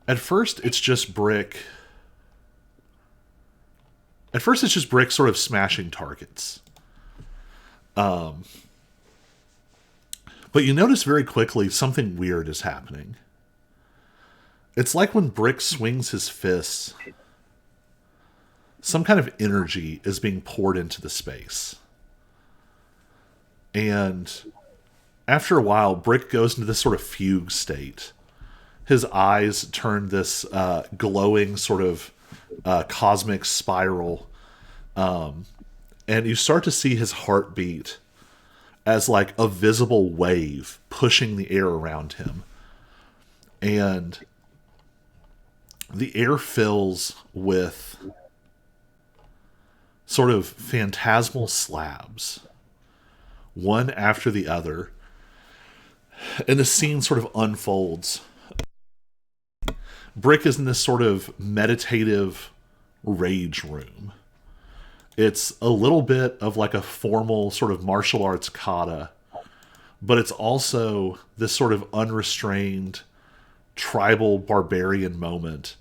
at first it's just Brick sort of smashing targets. But you notice very quickly something weird is happening. It's like when Brick swings his fists, some kind of energy is being poured into the space. And after a while, Brick goes into this sort of fugue state. His eyes turn this glowing sort of cosmic spiral. And you start to see his heartbeat as like a visible wave pushing the air around him. And the air fills with sort of phantasmal slabs, one after the other, and the scene sort of unfolds. Brick is in this sort of meditative rage room. It's a little bit of like a formal sort of martial arts kata, but it's also this sort of unrestrained tribal barbarian moment.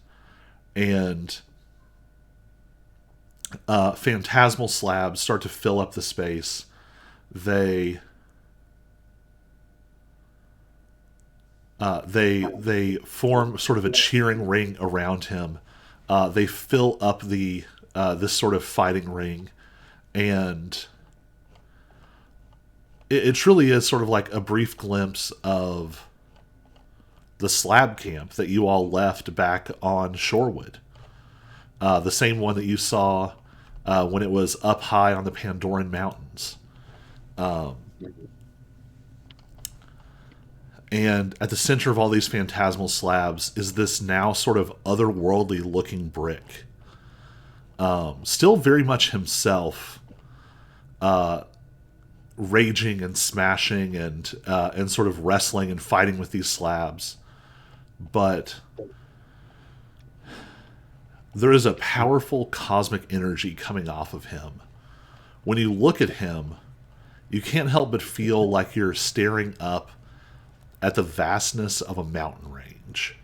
And phantasmal slabs start to fill up the space. They form sort of a cheering ring around him. They fill up the this sort of fighting ring, and it truly is sort of like a brief glimpse of the slab camp that you all left back on Shorewood. The same one that you saw when it was up high on the Pandoran Mountains. And at the center of all these phantasmal slabs is this now sort of otherworldly looking Brick. Still very much himself, raging and smashing and sort of wrestling and fighting with these slabs. But there is a powerful cosmic energy coming off of him. When you look at him, you can't help but feel like you're staring up at the vastness of a mountain range.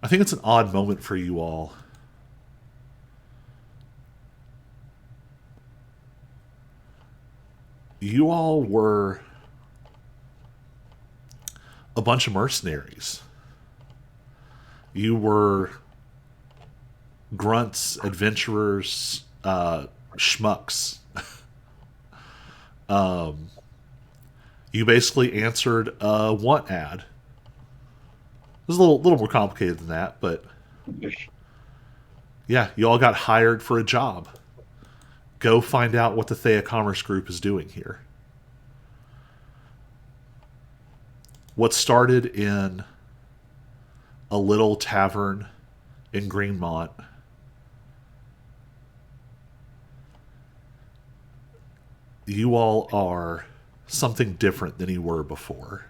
I think it's an odd moment for you all. you all were a bunch of mercenaries. You were grunts, adventurers, schmucks. You basically answered a want ad. It was a little more complicated than that, but yeah, you all got hired for a job. Go find out what the Thea Commerce Group is doing here. What started in a little tavern in Greenmont you all are something different than you were before.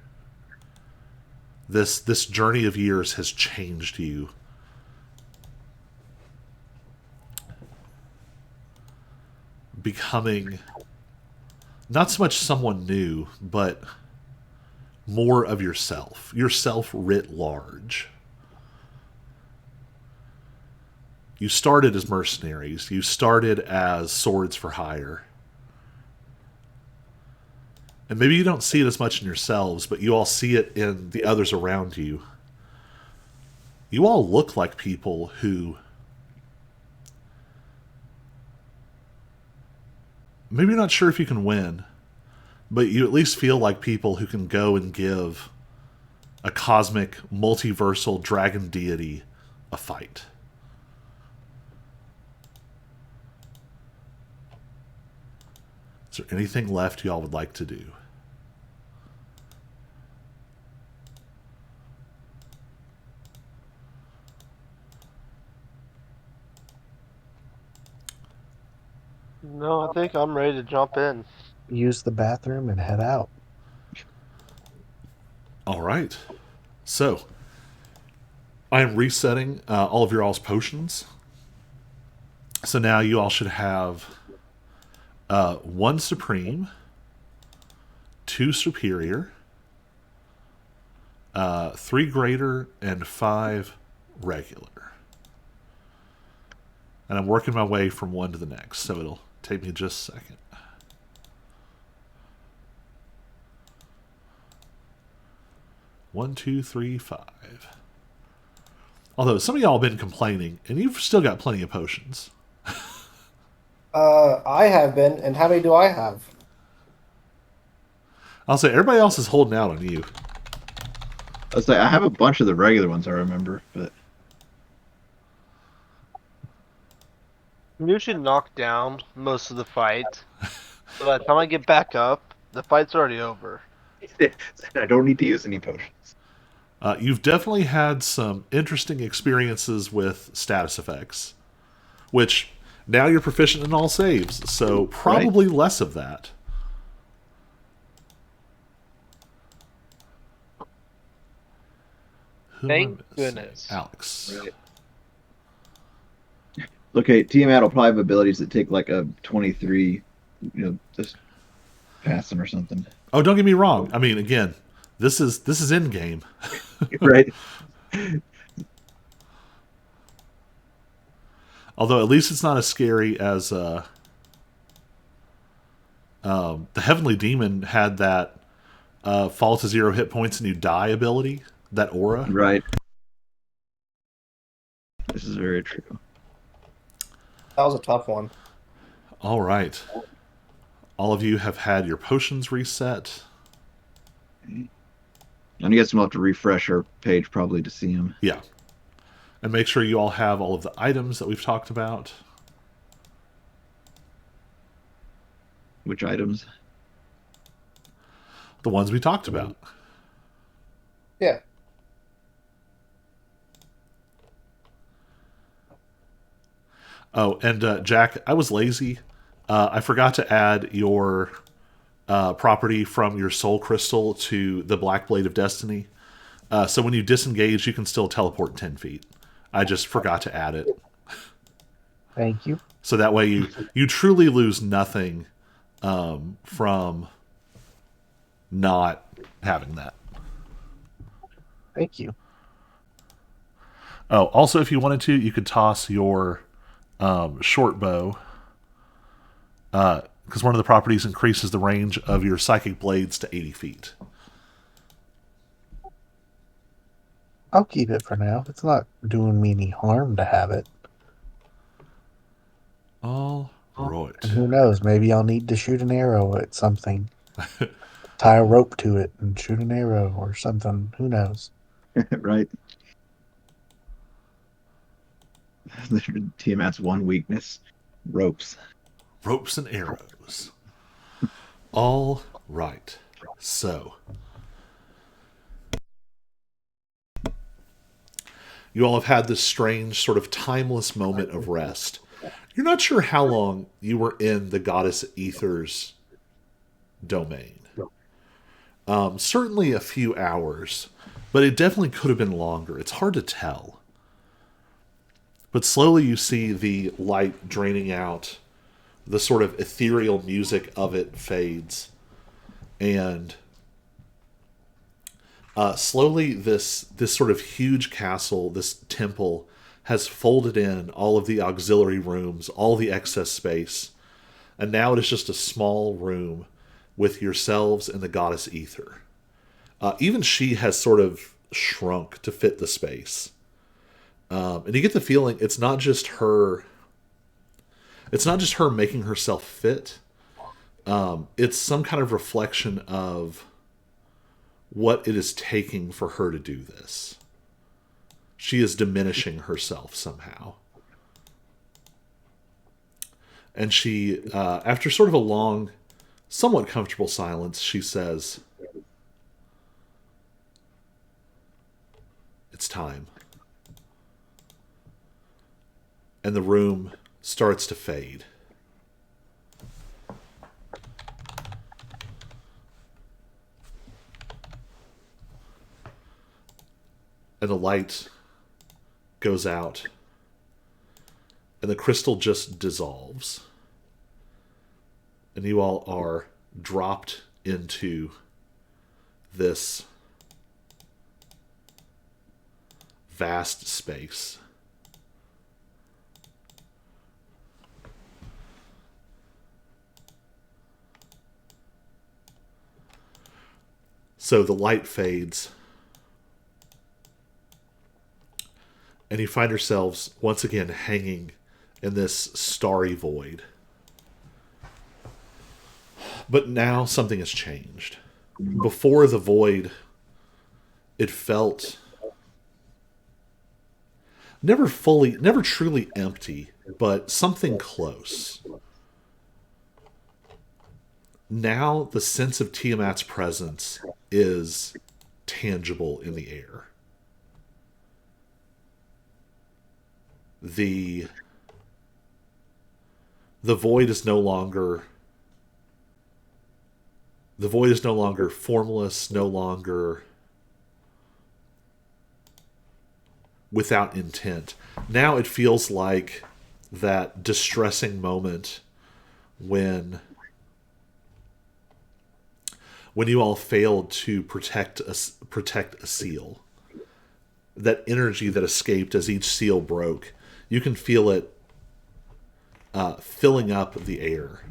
This journey of years has changed you. Becoming not so much someone new, but more of yourself. Yourself writ large. You started as mercenaries. You started as swords for hire. And maybe you don't see it as much in yourselves, but you all see it in the others around you. You all look like people who maybe you're not sure if you can win, but you at least feel like people who can go and give a cosmic, multiversal dragon deity a fight. Is there anything left y'all would like to do? No, I think I'm ready to jump in. Use the bathroom and head out. All right. So, I am resetting all of your all's potions. So now you all should have 1 supreme, 2 superior, 3 greater, and 5 regular. And I'm working my way from one to the next, so it'll take me just a second. One, two, three, 5. Although some of y'all have been complaining, and you've still got plenty of potions. I have been, and how many do I have? I'll say everybody else is holding out on you. I was like, I have a bunch of the regular ones I remember, but I'm usually knocked down most of the fight. So by the time I get back up, the fight's already over. I don't need to use any potions. You've definitely had some interesting experiences with status effects, which now you're proficient in all saves, so probably less of that. Who am I Thank missing? goodness. Alex. Right. Okay, Tiamat will probably have abilities that take like a 23, just pass them or something. Oh, don't get me wrong. I mean, again, this is in game. Right. Although at least it's not as scary as the Heavenly Demon had that fall to 0 hit points and you die ability, that aura. Right. This is very true. That was a tough one. All right. All of you have had your potions reset. And I guess we'll have to refresh our page probably to see them. Yeah. And make sure you all have all of the items that we've talked about. Which items? The ones we talked about. Yeah. Oh, and Jack, I was lazy. I forgot to add your property from your soul crystal to the Black Blade of Destiny. So when you disengage, you can still teleport 10 feet. I just forgot to add it. Thank you. So that way you truly lose nothing from not having that. Thank you. Oh, also, if you wanted to, you could toss your short bow because one of the properties increases the range of your psychic blades to 80 feet. I'll keep it for now. It's not doing me any harm to have it. All right. And who knows? Maybe I'll need to shoot an arrow at something. Tie a rope to it and shoot an arrow or something. Who knows? Right. Tiamat's one weakness: ropes. Ropes and arrows. All right. So, you all have had this strange, sort of timeless moment of rest. You're not sure how long you were in the goddess Ether's domain. Certainly a few hours, but it definitely could have been longer. It's hard to tell. But slowly you see the light draining out, the sort of ethereal music of it fades, and slowly this sort of huge castle, this temple, has folded in all of the auxiliary rooms, all the excess space, and now it is just a small room with yourselves and the goddess Ether. Even she has sort of shrunk to fit the space. And you get the feeling it's not just her. It's not just her making herself fit. It's some kind of reflection of what it is taking for her to do this. She is diminishing herself somehow. And she, after sort of a long, somewhat comfortable silence, she says, "It's time." And the room starts to fade. And the light goes out. And the crystal just dissolves. And you all are dropped into this vast space. So the light fades, and you find yourselves once again hanging in this starry void. But now something has changed. Before the void, it felt never truly empty, but something close. Now the sense of Tiamat's presence is tangible in the air. The void is no longer formless, no longer without intent. Now it feels like that distressing moment when you all failed to protect a seal. That energy that escaped as each seal broke, you can feel it filling up the air.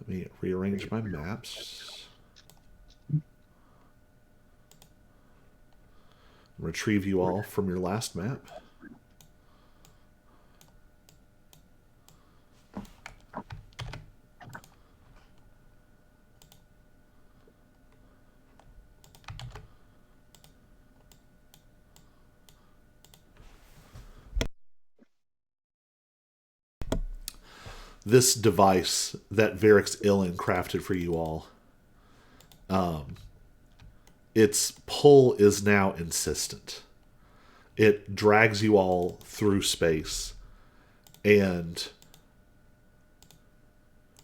Let me rearrange my maps. Retrieve you all from your last map. This device that Varix Illin crafted for you all, its pull is now insistent. It drags you all through space, and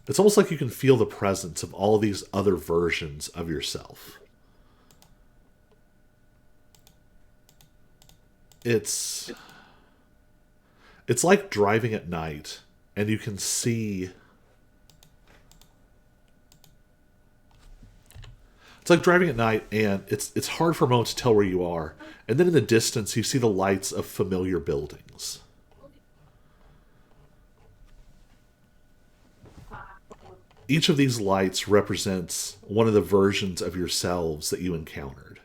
it's almost like you can feel the presence of all these other versions of yourself. It's like driving at night, and you can see... It's like driving at night, and it's hard for a moment to tell where you are. And then in the distance, you see the lights of familiar buildings. Each of these lights represents one of the versions of yourselves that you encountered.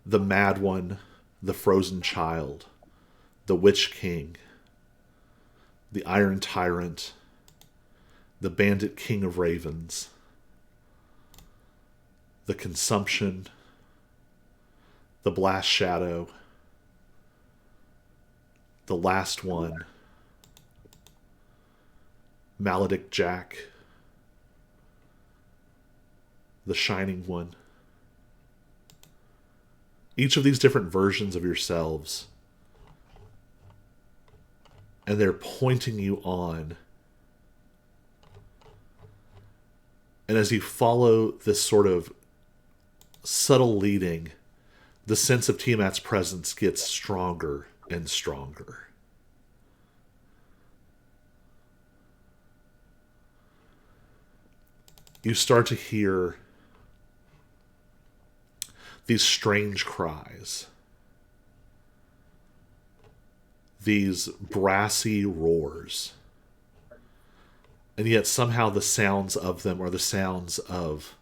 The Mad One, the Frozen Child, the Witch King, the Iron Tyrant, the Bandit King of Ravens, the Consumption, the Blast Shadow, the Last One, Maledict Jack, the Shining One. Each of these different versions of yourselves, and they're pointing you on. And as you follow this sort of subtle leading, the sense of Tiamat's presence gets stronger and stronger. You start to hear these strange cries, these brassy roars, and yet somehow the sounds of them are the sounds of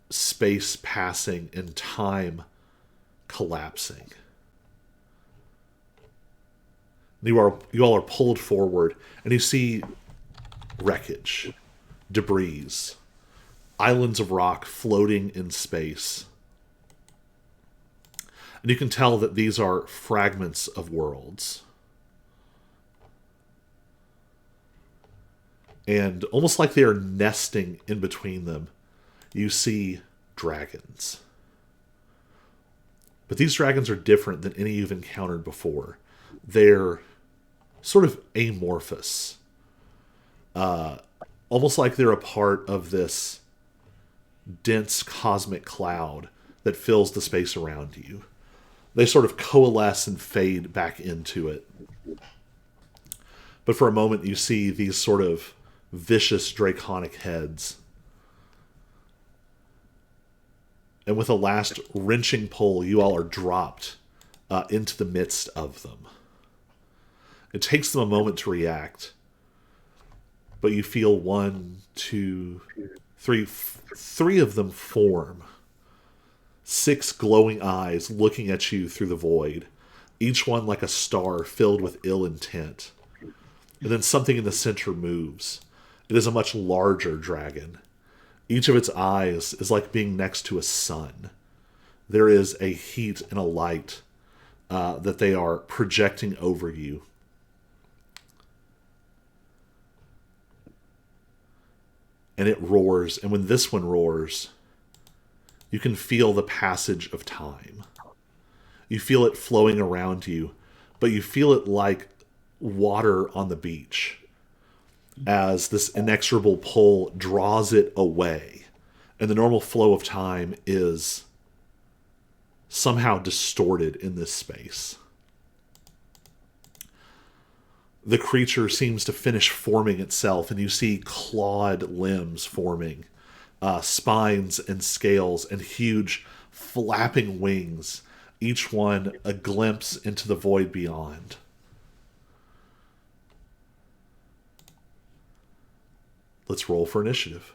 space passing and time collapsing. You all are pulled forward, and you see wreckage, debris, islands of rock floating in space. And you can tell that these are fragments of worlds. And almost like they are nesting in between them, you see dragons. But these dragons are different than any you've encountered before. They're sort of amorphous. Almost like they're a part of this dense cosmic cloud that fills the space around you. They sort of coalesce and fade back into it. But for a moment you see these sort of vicious draconic heads. And with a last wrenching pull, you all are dropped into the midst of them. It takes them a moment to react, but you feel 1, 2, 3, 3 of them form. 6 glowing eyes looking at you through the void, each one like a star filled with ill intent. And then something in the center moves. It is a much larger dragon. Each of its eyes is like being next to a sun. There is a heat and a light that they are projecting over you. And it roars, and when this one roars, you can feel the passage of time. You feel it flowing around you, but you feel it like water on the beach as this inexorable pull draws it away. And the normal flow of time is somehow distorted in this space. The creature seems to finish forming itself, and you see clawed limbs forming, spines and scales, and huge flapping wings, each one a glimpse into the void beyond. Let's roll for initiative.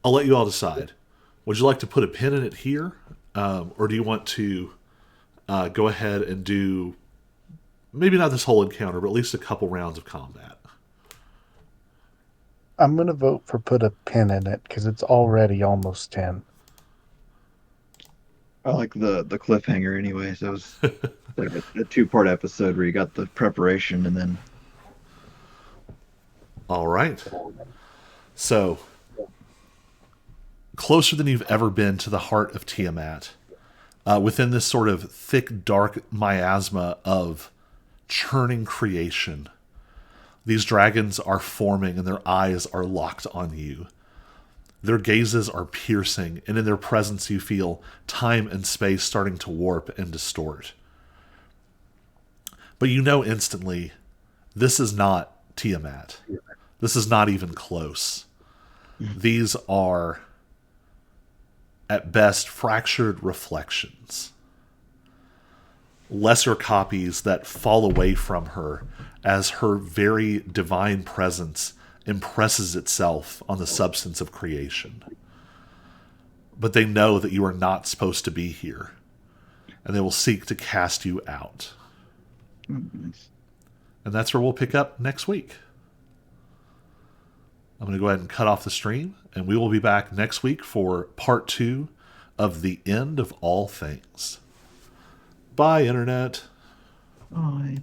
I'll let you all decide. Would you like to put a pin in it here? Or do you want to go ahead and do maybe not this whole encounter, but at least a couple rounds of combat? I'm going to vote for put a pin in it because it's already almost 10. I like the cliffhanger anyway. So it was like a 2-part episode where you got the preparation and then All right. So, closer than you've ever been to the heart of Tiamat, within this sort of thick, dark miasma of churning creation, these dragons are forming and their eyes are locked on you. Their gazes are piercing, and in their presence you feel time and space starting to warp and distort. But you know instantly, this is not Tiamat. This is not even close. These are, at best, fractured reflections. Lesser copies that fall away from her as her very divine presence impresses itself on the substance of creation. But they know that you are not supposed to be here, and they will seek to cast you out. Nice. And that's where we'll pick up next week. I'm going to go ahead and cut off the stream, and we will be back next week for part 2 of The End of All Things. Bye, Internet. Bye.